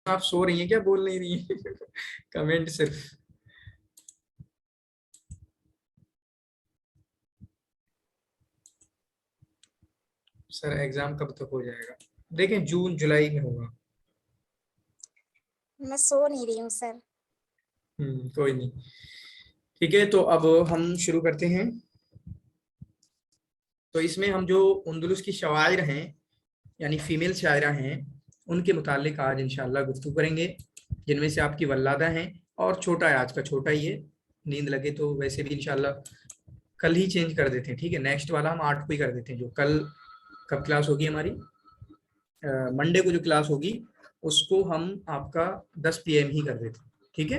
आप सो रही हैं क्या, बोल नहीं रही हैं? कमेंट सिर्फ। सर एग्जाम कब तक हो जाएगा? देखें जून जुलाई में होगा। मैं सो नहीं रही हूँ सर। कोई नहीं। ठीक है, तो अब हम शुरू करते हैं। तो इसमें हम जो उंदुलुस की शवायर हैं, यानी फीमेल शायरा हैं, उनके मुतालिक आज इंशाल्लाह गुफ्तगू करेंगे, जिनमें से आपकी वल्लादा हैं। और छोटा है, आज का छोटा ही है। नींद लगे तो वैसे भी इंशाल्लाह कल ही चेंज कर देते हैं। ठीक है, नेक्स्ट वाला हम 8 को ही कर देते हैं। जो कल कब क्लास होगी हमारी, मंडे को जो क्लास होगी उसको हम आपका 10 PM ही कर देते हैं। ठीक है,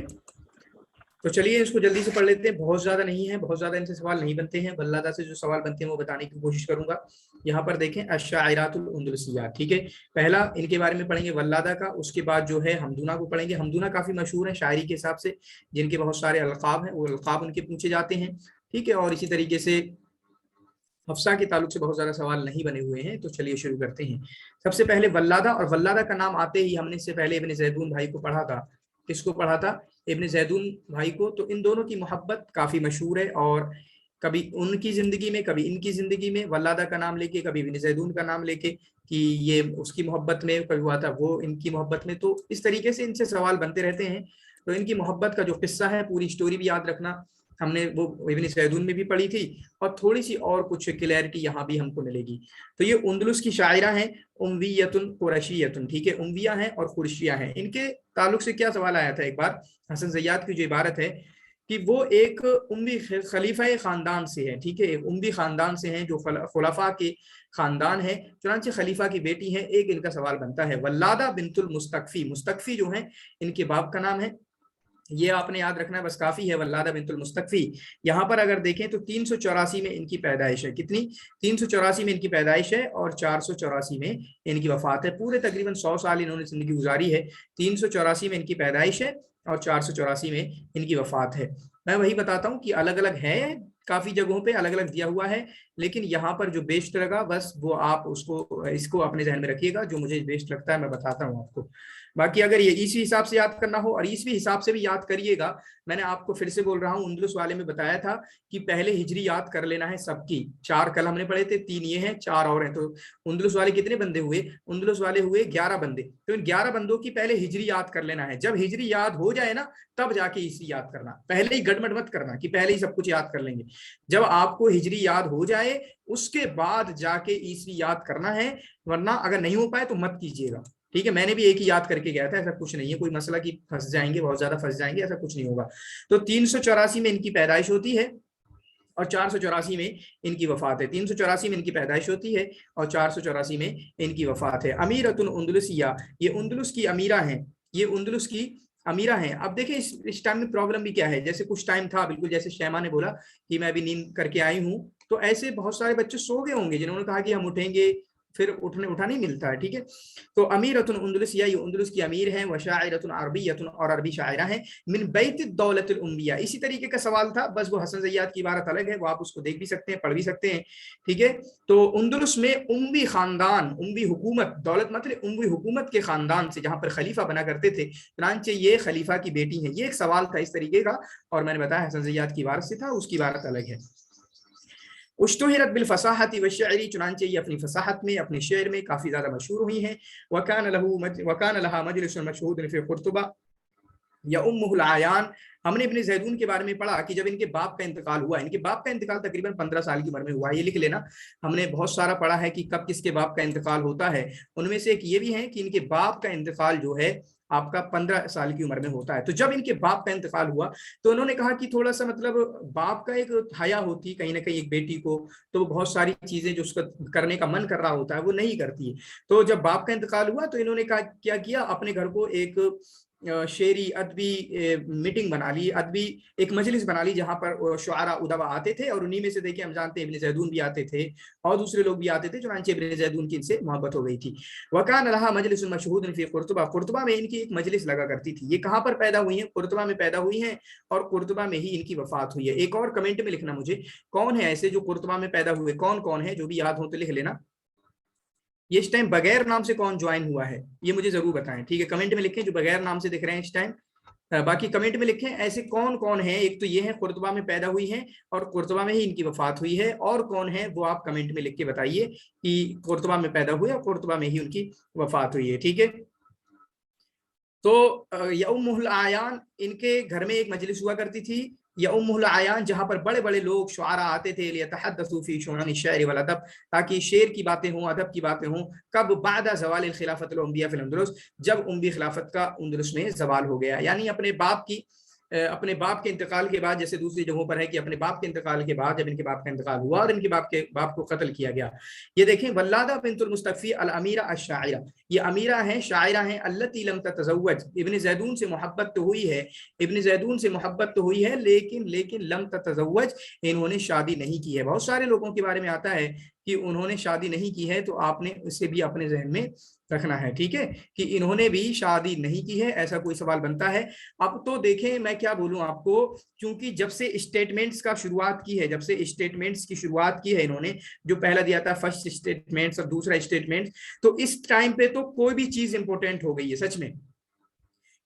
तो चलिए इसको जल्दी से पढ़ लेते हैं। बहुत ज्यादा नहीं है, बहुत ज्यादा इनसे सवाल नहीं बनते हैं। वल्लादा से जो सवाल बनते हैं वो बताने की कोशिश करूंगा। यहाँ पर देखें अश्शाइरातुल उंदुलुसियात। ठीक है, पहला इनके बारे में पढ़ेंगे वल्लादा का, उसके बाद जो है हमदूना को पढ़ेंगे। हमदूना काफी मशहूर है शायरी के हिसाब से, जिनके बहुत सारे अलकाब हैं, वो अलकाब उनके पूछे जाते हैं। ठीक है, और इसी तरीके से हफ्सा के ताल्लुक से बहुत ज्यादा सवाल नहीं बने हुए हैं। तो चलिए शुरू करते हैं। सबसे पहले वल्लादा, और वल्लादा का नाम आते ही हमने इससे पहले इब्न ज़ैदून भाई को पढ़ा था। किसको पढ़ा था? इब्न ज़ैदून भाई को। तो इन दोनों की मोहब्बत काफी मशहूर है, और कभी उनकी जिंदगी में कभी इनकी जिंदगी में वल्लादा का नाम लेके, कभी इब्न ज़ैदून का नाम लेके कि ये उसकी मोहब्बत में कभी हुआ था, वो इनकी मोहब्बत में। तो इस तरीके से इनसे सवाल बनते रहते हैं। तो इनकी मोहब्बत का जो किस्सा है, पूरी स्टोरी भी याद रखना, हमने वो इब्न ज़ैदून में भी पढ़ी थी, और थोड़ी सी और कुछ क्लैरिटी यहाँ भी हमको मिलेगी। तो ये उंदुलुस की शायरा हैं, उम्वियतुन कुरैशियतुन। ठीक है, उम्विया हैं और कुरैशिया हैं। इनके ताल्लुक से क्या सवाल आया था एक बार, हसन ज़ैयाद की जो इबारत है कि वो एक उम्वी खलीफा खानदान से है। ठीक है, एक उम्वी खानदान से हैं, जो खुलफा के खानदान है, चुनांचे खलीफा की बेटी है। एक इनका सवाल बनता है, वल्लादा बिनतुल मुस्तकफी। मुस्तकफी जो है इनके बाप का नाम है, ये आपने याद रखना है, बस काफी है। वल्लादा बिनतुल मुस्तकफी। यहाँ पर अगर देखें तो 384 में इनकी पैदाइश है। कितनी? 384 में इनकी पैदाइश है, और 484 में इनकी वफात है। पूरे तकरीबन 100 साल इन्होंने जिंदगी गुजारी है। 384 में इनकी पैदाइश है, और 484 में इनकी वफात है। मैं वही बताता हूँ कि अलग अलग है, काफी जगहों पे अलग अलग दिया हुआ है, लेकिन यहाँ पर जो बेस्ट लगा बस वो आप उसको इसको अपने जहन में रखिएगा। जो मुझे बेस्ट लगता है मैं बताता हूँ आपको। बाकी अगर ये ईसवी हिसाब से याद करना हो, और ईसवी हिसाब से भी याद करिएगा, मैंने आपको फिर से बोल रहा हूँ, उंदुलुस वाले में बताया था कि पहले हिजरी याद कर लेना है सबकी। 4 कल हमने पढ़े थे, 3 ये हैं, 4 और हैं। तो उंदुलुस वाले कितने बंदे हुए? उंदुलुस वाले हुए 11 बंदे। तो इन 11 बंदों की पहले हिजरी याद कर लेना है। जब हिजरी याद हो जाए ना, तब जाके ईसवी याद करना। पहले ही गड़बड़ मत करना कि पहले ही सब कुछ याद कर लेंगे। जब आपको हिजरी याद हो जाए उसके बाद जाके ईसवी याद करना है, वरना अगर नहीं हो पाए तो मत कीजिएगा। ठीक है, मैंने भी एक ही याद करके गया था, ऐसा कुछ नहीं है कोई मसला कि फंस जाएंगे, बहुत ज्यादा फंस जाएंगे, ऐसा कुछ नहीं होगा। तो 384 में इनकी पैदाइश होती है, और 484 में इनकी वफात है। 384 में इनकी पैदाइश होती है, और 484 में इनकी वफात है। अमीरतुन उंदुलुसिया, ये उंदुलुस की अमीरा हैं। ये उंदुलुस की अमीरा हैं। अब देखें इस टाइम में प्रॉब्लम भी क्या है। जैसे कुछ टाइम था, बिल्कुल जैसे शैमा ने बोला कि मैं अभी नींद करके आई हूँ, तो ऐसे बहुत सारे बच्चे सो गए होंगे जिन्होंने कहा कि हम उठेंगे, फिर उठा नहीं मिलता है। ठीक है, तो अमीरतुन उंदुलुसिया, ये उंदुलुस की अमीर हैं। व शायरतुन अरबियतुन, और अरबी शायरा हैं। मिन बैत दौलतुल उम्बिया। इसी तरीके का सवाल था, बस वो हसन ज़ैयाद की इबारत अलग है, वो आप उसको देख भी सकते हैं, पढ़ भी सकते हैं। ठीक है, तो उंदुलुस में उम्वी खानदान, उम्वी हुकूमत, दौलत मतलब उम्वी हुकूमत के खानदान से, जहां पर खलीफा बना करते थे, चुनांचे ये खलीफा की बेटी है। ये एक सवाल था इस तरीके का, और मैंने बताया हसन ज़ैयाद की इबारत से था, उसकी इबारत अलग है। उश्तुहिरत बिल फसाहती व शायरी, चुनांचे ये अपनी फसाहत में, अपने शेर में काफी ज्यादा मशहूर हुई हैं। वकान लहा मजलिस मशहूद फी कुर्तुबा या उम्मुल आयान। हमने इब्न ज़ैदून के बारे में पढ़ा कि जब इनके बाप का इंतकाल हुआ, इनके बाप का इंतकाल तकरीबन 15 साल की उम्र में हुआ। ये लिख लेना, हमने बहुत सारा पढ़ा है कि कब किसके बाप का इंतकाल होता है। उनमें से एक ये भी है कि इनके बाप का इंतकाल जो है आपका 15 साल की उम्र में होता है। तो जब इनके बाप का इंतकाल हुआ तो उन्होंने कहा कि थोड़ा सा मतलब बाप का एक हया होती कहीं ना कहीं एक बेटी को, तो बहुत सारी चीजें जो उसका करने का मन कर रहा होता है वो नहीं करती है। तो जब बाप का इंतकाल हुआ तो इन्होंने कहा, क्या किया, अपने घर को एक शेरी अदबी मीटिंग बना ली, अदबी एक मजलिस बना ली, जहां पर शुआरा उदबा आते थे, और उन्हीं में से देखिए हम जानते हैं इब्न ज़ैदून भी आते थे, और दूसरे लोग भी आते थे। चुनांचे इब्न ज़ैदून की इनसे मोहब्बत हो गई थी। वकान लहा मजलिस मशहूद फी कुर्तुबा, कुर्तुबा में इनकी एक मजलिस लगा करती थी। ये कहाँ पर पैदा हुई हैं? कुर्तुबा में पैदा हुई हैं, और कुर्तुबा में ही इनकी वफात हुई है। एक और कमेंट में लिखना मुझे, कौन है ऐसे जो कुर्तुबा में पैदा हुए, कौन कौन है, जो भी याद हो तो लिख लेना। ये इस टाइम बगैर नाम से कौन ज्वाइन हुआ है, ये मुझे जरूर बताएं, ठीक है। कमेंट में लिखें जो बगैर नाम से दिख रहे हैं इस टाइम। बाकी कमेंट में लिखें ऐसे कौन कौन है, एक तो ये है कुर्तबा में पैदा हुई है और कुर्तबा में ही इनकी वफात हुई है, और कौन है वो आप कमेंट में लिख के बताइए कि कुर्तबा में पैदा हुए और कुर्तबा में ही उनकी वफात हुई है, ठीक है। तो यौमुल आयान, इनके घर में एक मजलिस हुआ करती थी यौमुल आयान, जहां पर बड़े बड़े लोग शुआरा आते थे लियतहद्दसू फी शुअन अश-शि'r वल अदब, ताकि शेर की बातें हों, अदब की बातें हों। कब बाद ज़वाल खिलाफत अल-अंबिया फिल अंदलुस, जब उम्मी खिलाफत का अंदलुस में ज़वाल हो गया, यानी अपने बाप के इंतकाल के बाद, जैसे दूसरी जगहों पर है कि अपने बाप के इंतकाल के बाद, जब इनके बाप का इंतकाल हुआ और इनके बाप को कत्ल किया गया। ये देखें, वल्लादा बिन्तुल मुस्तफ़ी अल अमीरा अश-शाइरा, ये अमीरा हैं, शायरा हैं, अल्लती लम ततज़व्वज, इब्न ज़ैदून से मोहब्बत तो हुई है, इब्न ज़ैदून से मोहब्बत तो हुई है, लेकिन लम ततज़व्वज, इन्होंने शादी नहीं की है। बहुत सारे लोगों के बारे में आता है कि उन्होंने शादी नहीं की है, तो आपने उसे भी अपने जहन में रखना है, ठीक है, कि इन्होंने भी शादी नहीं की है, ऐसा कोई सवाल बनता है। अब तो देखें मैं क्या बोलूं आपको, क्योंकि जब से स्टेटमेंट्स का शुरुआत की है, जब से स्टेटमेंट्स की शुरुआत की है इन्होंने, जो पहला दिया था फर्स्ट स्टेटमेंट्स और दूसरा स्टेटमेंट, तो इस टाइम पे तो कोई भी चीज इंपॉर्टेंट हो गई है सच में,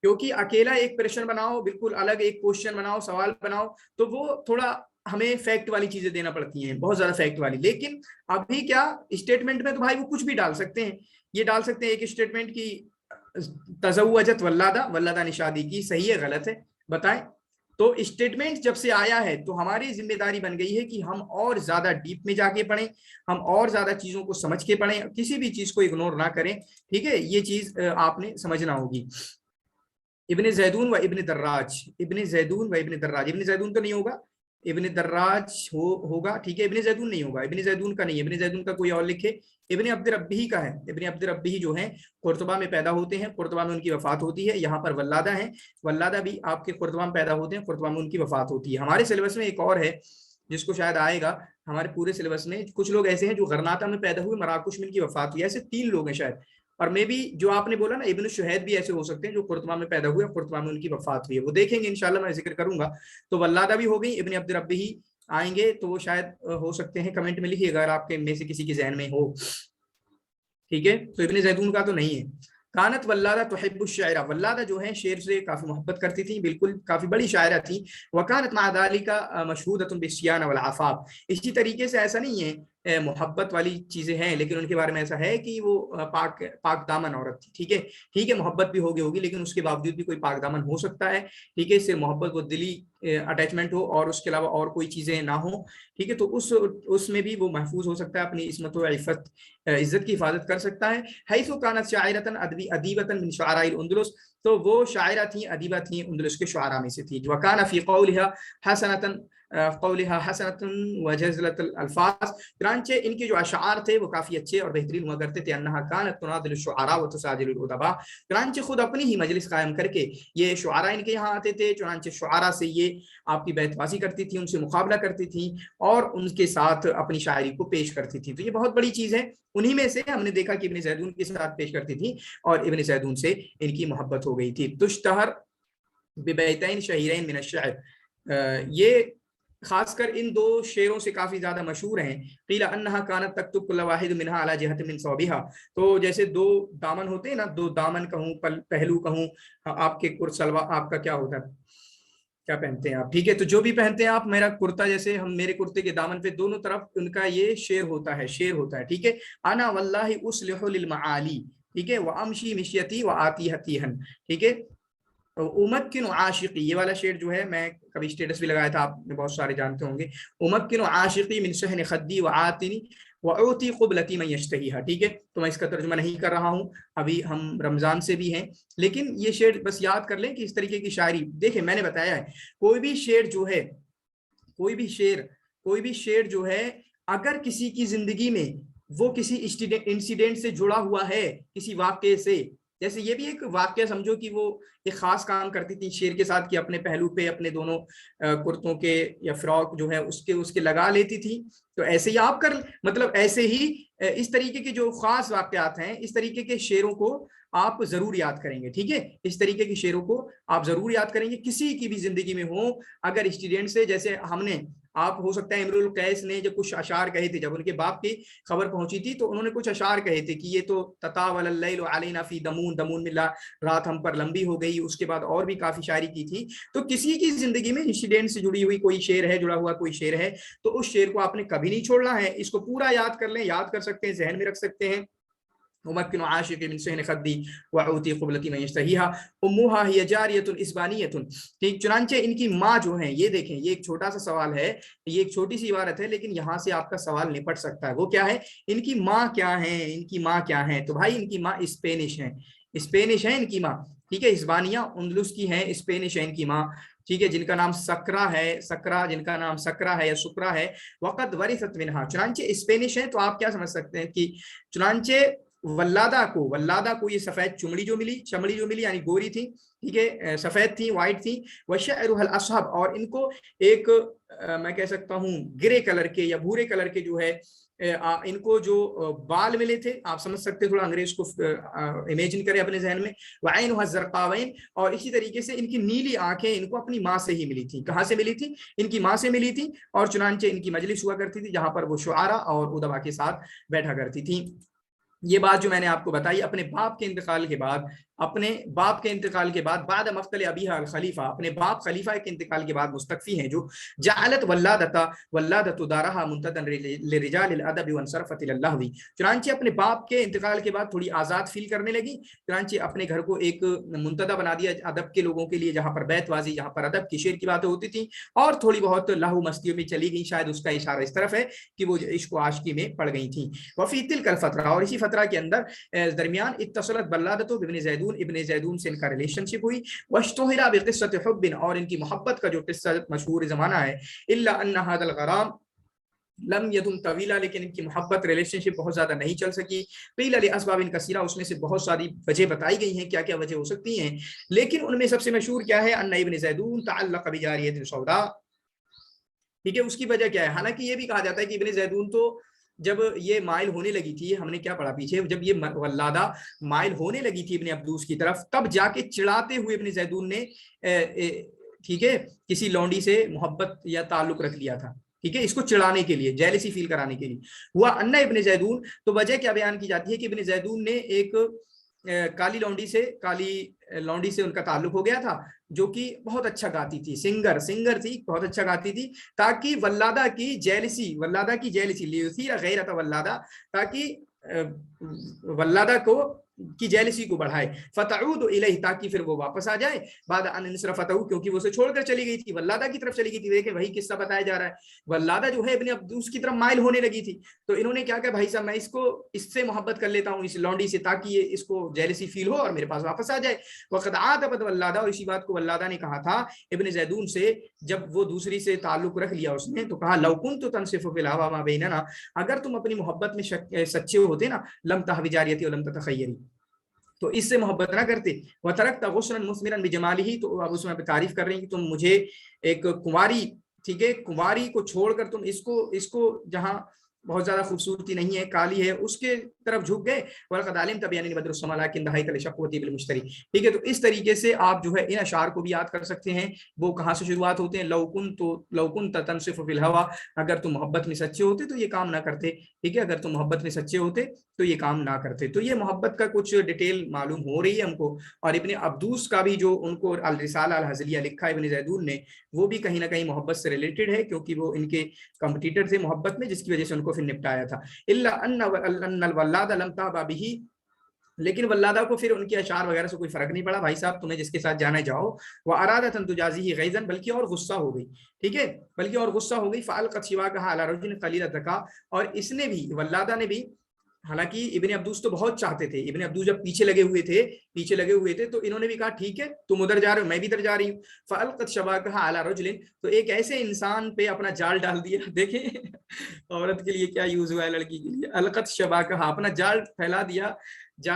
क्योंकि अकेला एक प्रश्न बनाओ, बिल्कुल अलग एक क्वेश्चन बनाओ, सवाल बनाओ, तो वो थोड़ा हमें फैक्ट वाली चीजें देना पड़ती हैं, बहुत ज्यादा फैक्ट वाली। लेकिन अभी क्या, स्टेटमेंट में तो भाई वो कुछ भी डाल सकते हैं। ये डाल सकते हैं एक स्टेटमेंट की तज़व्वजत वल्लादा, वल्लादा ने शादी की, सही है गलत है बताएं। तो स्टेटमेंट जब से आया है तो हमारी जिम्मेदारी बन गई है कि हम और ज्यादा डीप में जाके पढ़ें, हम और ज्यादा चीजों को समझ के पढ़ें, किसी भी चीज को इग्नोर ना करें, ठीक है, ये चीज आपने समझना होगी। इब्न ज़ैदून व इब्न दर्राज, इब्न ज़ैदून व इब्न दर्राज, इब्न ज़ैदून तो नहीं होगा, इब्न दर्राज होगा, ठीक है, इब्न ज़ैदून नहीं होगा, इब्न ज़ैदून का नहीं है, इब्न ज़ैदून का कोई और लिखे। इब्न अब्द रब्बी का है, इब्न अब्द रब्बी जो है कुर्तबा में पैदा होते हैं, कुर्तबा में उनकी वफात होती है। यहाँ पर वल्लादा है, वल्लादा भी आपके कुर्तबा में पैदा होते हैं, कुर्तबा में उनकी वफात होती है। हमारे सिलेबस में एक और है जिसको शायद आएगा, हमारे पूरे सिलेबस में कुछ लोग ऐसे हैं जो गरनाता में पैदा हुए, मराकुश में इनकी वफात हुई, ऐसे 3 लोग हैं शायद। और मे भी जो आपने बोला ना इब्न शुहैद भी ऐसे हो सकते हैं जो कुर्तबा में पैदा हुए, कुर्तबा में उनकी वफात हुई है, वो देखेंगे इंशाल्लाह, मैं जिक्र करूंगा। तो वल्लादा भी हो गई, इब्न अब्द रब्बी ही आएंगे, तो वो शायद हो सकते हैं, कमेंट में लिखिए अगर आपके में से किसी के जहन में हो, ठीक है। तो इब्न ज़ैदून का तो नहीं है। कानत वल्लादा तुहिब्बु शायरा, वल्लादा जो है शेर से काफी मोहब्बत करती थी, बिल्कुल काफी बड़ी शायरा थी। वकानत मा ज़ालिका मशहूदतुन बिस्सियान वल आफाफ, इसी तरीके से ऐसा नहीं है मोहब्बत वाली चीजें हैं, लेकिन उनके बारे में ऐसा है कि वो पाक दामन औरत थी, ठीक है, मोहब्बत भी होगी, लेकिन उसके बावजूद भी कोई पाक दामन हो सकता है, ठीक है, सिर्फ मोहब्बत वो दिली अटैचमेंट हो और उसके अलावा और कोई चीजें ना हो, ठीक है, तो उसमें भी वो महफूज हो सकता है, अपनी इस्मत व इज्जत की हिफाजत कर सकता है। हैसु कानत शायरतन अदीबतन मिन शुअराइल उंदुलुस, तो वो शायरा थी, अदीबा थी, उंदुलुस के शुअरा में से थी। वकाना फी कौलिहा हसनतन व जज़लतुल अल्फाज, चुनांचे इनके जो अशार थे वो काफी अच्छे और बेहतरीन हुआ करते थे। अन्नहा कानत तुनादिलु शुअरा व तुसादिलुल उदबा, चुनांचे खुद अपनी ही मजलिस कायम करके ये शुअरा इनके यहाँ आते थे, चुनांचे शुअरा से ये आपकी बैतबाजी करती थी, उनसे मुकाबला करती थी और उनके साथ अपनी शायरी को पेश करती थी। तो ये बहुत बड़ी चीज है। उन्हीं में से हमने देखा कि इब्न ज़ैदून के साथ पेश करती थी और इब्न ज़ैदून से इनकी मोहब्बत हो गई थी। तुश्तहर बिबैतैन शहीरैन मिन अश-शअर, ये खासकर इन 2 शेरों से काफी ज्यादा मशहूर हैं। क़ीला अन्नहा कानत तक्तुब कुल्ल वाहिद मिनहा अला जिहत मिन सौबिहा, तो जैसे 2 दामन होते हैं ना, 2 दामन कहूँ, पहलू कहूँ, आपके कुर्सलवा आपका क्या होता है, क्या पहनते हैं आप, ठीक है, तो जो भी पहनते हैं आप, मेरा कुर्ता जैसे हम, मेरे कुर्ते के दामन पे दोनों तरफ उनका ये शेर होता है, ठीक है। अना वल्लाहि उसलिहु लिल मआली, ठीक है, व अमशी मिशियती व आती हतीहन, ठीक है। उमक्किन आशिकी, ये वाला शेर जो है मैं कभी स्टेटस भी लगाया था, आपने बहुत सारे जानते होंगे। उमक्किन आशिकी मिन सहन खद्दी व आतिनी व उती क़ुबलती मन यश्तहीहा, ठीक है। तो मैं इसका तर्जुमा नहीं कर रहा हूँ, अभी हम रमजान से भी हैं, लेकिन ये शेर बस याद कर लें कि इस तरीके की शायरी, देखिए मैंने बताया है, कोई भी शेर जो है, कोई भी शेर जो है, अगर किसी की जिंदगी में वो किसी इंसिडेंट से जुड़ा हुआ है, किसी वाक्य से, जैसे ये भी एक वाक्य समझो कि वो एक खास काम करती थी शेर के साथ कि अपने पहलू पे अपने दोनों कुर्तों के या फ्रॉक जो है उसके लगा लेती थी, तो ऐसे ही आप कर, मतलब ऐसे ही इस तरीके के जो खास वाकयात हैं, इस तरीके के शेरों को आप जरूर याद करेंगे, ठीक है, इस तरीके के शेरों को आप जरूर याद करेंगे, किसी की भी जिंदगी में हो, अगर स्टूडेंट से, जैसे हमने आप हो सकता है इमरुल कैस ने जो कुछ अशार कहे थे, जब उनके बाप की खबर पहुंची थी तो उन्होंने कुछ अशार कहे थे कि ये तो ततावल लैल अलैना फी दमून, दमून में रात हम पर लंबी हो गई। उसके बाद और भी काफी शायरी की थी। तो किसी की जिंदगी में इंसिडेंट से जुड़ी हुई कोई शेर है, जुड़ा हुआ कोई शेर है, तो उस शेर को आपने कभी नहीं छोड़ना है, इसको पूरा याद कर लें, याद कर सकते हैं, जहन में रख सकते हैं। उमक्किनु आशिक़ मिन सहन खद्दी वऊती क़ुबलती मन यश्तहीहा उम्मुहा हिय जारियतुन इस्बानियतुन। ठीक, चुनांचे इनकी माँ जो है, ये देखें, ये एक छोटा सा सवाल है, ये एक छोटी सी इबारत है, लेकिन यहाँ से आपका सवाल निपट सकता है। वो क्या है? इनकी माँ क्या है? इनकी माँ क्या है? तो भाई इनकी माँ स्पेनिश है, स्पेनिश है इनकी माँ। ठीक है, इस्बानिया उंदलुस की है, स्पेनिश है इनकी माँ। ठीक है, जिनका नाम सकरा है, सकरा, जिनका नाम सकरा है या सुकरा है। वक़द वरिसत मिनहा, चुनांचे स्पेनिश है। तो आप क्या समझ सकते हैं कि चुनांचे वल्लादा को ये सफेद चमड़ी जो मिली यानी गोरी थी, ठीक है, सफेद थी, व्हाइट थी। वशअरुहल असहब, और इनको एक मैं कह सकता हूँ ग्रे कलर के या भूरे कलर के जो है इनको जो बाल मिले थे, आप समझ सकते हैं, थोड़ा अंग्रेज को इमेजिन करें अपने जहन में। वअैनुहा ज़रक़ावैन, और इसी तरीके से इनकी नीली आंखें इनको अपनी माँ से ही मिली थी। कहाँ से मिली थी? इनकी माँ से मिली थी। और चुनांचे इनकी मजलिस हुआ करती थी जहां पर वो शुआरा और उदबा के साथ बैठा करती थी। ये बात जो मैंने आपको बताई अपने बाप के इंतकाल के बाद, बाद मक़तल अबीहा अल खलीफा, अपने बाप खलीफा के इंतकाल के बाद मुस्तकफी हैं जो, जालत वल्लादतु दारहा मुंतदन लिरिजाल अदब वंसरफत इला लहवी। चुनांचे अपने बाप के इंतकाल के बाद थोड़ी आज़ाद फील करने लगी। चुनांचे अपने घर को एक मुंतदा बना दिया अदब के लोगों के लिए, जहाँ पर बैतवाजी, जहाँ पर अदब की शेर की बातें होती थी, और थोड़ी बहुत लहू मस्तियों में चली गई। शायद उसका इशारा इस तरफ है कि वो इश्क आशिकी में पड़ गई थी। वफ़ी तिलकल फ़तरा, और इसी फतरा के अंदर दरमियान इत्तसलत बल्लादतु बिब्न ज़ैदून, इब्न ज़ैदून से इनका रिलेशनशिप हुई। वश्तुहिरा बिक़िस्सति हुब्बिन, और इनकी मोहब्बत का जो किस्सा मशहूर ज़माना है। इल्ला अन्ना हादल गराम लम यदुम तवीला, लेकिन इनकी मोहब्बत रिलेशनशिप बहुत ज्यादा नहीं चल सकी। क़ील लिअस्बाबिन कसीरा, उसमें से बहुत सारी वजह बताई गई हैं, क्या क्या वजह हो सकती हैं, लेकिन उनमें सबसे मशहूर क्या है? अन्ना इब्न ज़ैदून तअल्लक़ बिजारियतिन सौदा। ठीक है, उसकी वजह क्या है? हालांकि ये भी कहा जाता है कि इब्न ज़ैदून तो जब ये माइल होने लगी थी, हमने क्या पढ़ा पीछे, जब ये वल्लादा माइल होने लगी थी इब्न अब्दूस की तरफ, तब जाके चिढ़ाते हुए इब्न ज़ैदून ने ठीक है किसी लौंडी से मोहब्बत या ताल्लुक रख लिया था। ठीक है, इसको चिढ़ाने के लिए, जेलसी फील कराने के लिए हुआ अन्ना इब्न ज़ैदून। तो वजह क्या बयान की जाती है कि इब्न ज़ैदून ने एक काली लौंडी से उनका ताल्लुक हो गया था, जो कि बहुत अच्छा गाती थी, सिंगर थी, बहुत अच्छा गाती थी, ताकि वल्लादा की जेलसी लियुसीरा गैरत वल्लादा, ताकि वल्लादा को की जेलसी को बढ़ाए। फतऊद इलैहि, ताकि फिर वो वापस आ जाए। बाद अन इनसरफतहु, क्योंकि वो उसे छोड़कर चली गई थी, वल्लादा की तरफ चली गई थी। देखें वही किस्सा बताया जा रहा है, वल्लादा जो है इब्न अब्दूस की तरफ माइल होने लगी थी। तो इन्होंने क्या कहा, भाई साहब मैं इससे मोहब्बत कर लेता हूँ, इस लौंडी से, ताकि ये इसको जेलसी फील हो और मेरे पास वापस आ जाए। वक़द आदबत वल्लादा, और इसी बात को वल्लादा ने कहा था इब्न ज़ैदून से, जब वो दूसरी से ताल्लुक रख लिया उसने, तो कहा लौ कुन्तु तनसिफु फिल हवा मा बैनना, अगर तुम अपनी मोहब्बत में सच्चे होते ना, लम तहवी जारियती व लम ततखय्यरी, तो इससे मोहब्बत ना करते। व तरकता गुस्रन मुस्मिरन बिजमालिही, तो अब उसमें तारीफ कर रही हैं कि तुम मुझे एक कुंवारी, ठीक है, कुंवारी को छोड़कर तुम इसको जहां बहुत ज्यादा खूबसूरती नहीं है, काली है, उसके तरफ झुक गए। वलक़द अलिमत बिअन्नी बद्रुस्समा लाकिन दहाइक लिशक़्वती बिलमुश्तरी। ठीक है, तो इस तरीके से आप जो है इन अशार को भी याद कर सकते हैं। वो कहाँ से शुरुआत होते हैं? लौ कुन्त तनसिफ़ु फिल हवा, अगर तुम मोहब्बत में सच्चे होते तो ये काम ना करते। ठीक है, अगर तुम मोहब्बत में सच्चे होते तो ये काम ना करते। तो ये मोहब्बत का कुछ डिटेल मालूम हो रही है हमको। और इब्न अब्दूस का भी जो उनको अल रिसाला अल हज़लिया लिखा इब्न ज़ैदून ने, वो भी कहीं ना कहीं मोहब्बत से रिलेटेड है, क्योंकि वो इनके कॉम्पिटिटर थे मोहब्बत में, जिसकी वजह से उनको फिर निपटाया था। इल्ला अन्नल वल्लादा लम तहबा बिही, लेकिन वल्लादा को फिर उनके अशार वगैरह से कोई फर्क नहीं पड़ा। भाई साहब तुम्हें जिसके साथ जाना है जाओ। वह अरादतन तुजाज़िही गैज़न, बल्कि और गुस्सा हो गई। ठीक है, बल्कि और गुस्सा हो गई। फ़अलक़त शिवाकहा अला रजुलिन क़लील ज़का, और इसने भी, वल्लादा ने भी, हालांकि इब्न अब्दूस तो बहुत चाहते थे, इब्न अब्दूस जब पीछे लगे हुए थे तो इन्होंने भी कहा ठीक है तुम उधर जा रहे हो, मैं भी इधर जा रही हूँ। फ़अलक़त शबाकहा अला रजुलिन, तो एक ऐसे इंसान पे अपना जाल डाल दिया। देखें औरत के लिए क्या यूज हुआ है, लड़की के लिए। अलक़त शबाकहा, अपना जाल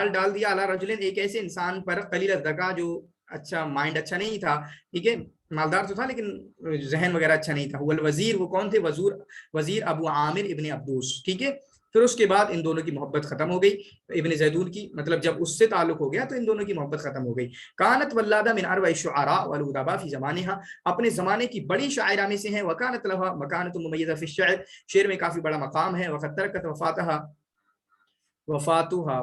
डाल दिया अला रजुलिन, एक ऐसे इंसान पर, क़लील ज़का, जो अच्छा माइंड अच्छा नहीं था। ठीक है, मालदार तो था लेकिन जहन वगैरह अच्छा नहीं था। वल वजीर, वो कौन थे? वजीर अबू आमिर इब्न अब्दूस। ठीक है, फिर उसके बाद इन दोनों की मोहब्बत खत्म हो गई इब्न ज़ैदून की, मतलब जब उससे ताल्लुक हो गया तो इन दोनों की मोहब्बत खत्म हो गई। कानत वल्लादा मिन अरबई शुअरा वल उदबा फी ज़मानिहा, अपने ज़माने की बड़ी शायरा में से हैं। वकानत लहा मकानतुन मुमय्यज़ा फी शेर, शेर में काफ़ी बड़ा मकाम है। वक़द तरकत वफ़ातुहा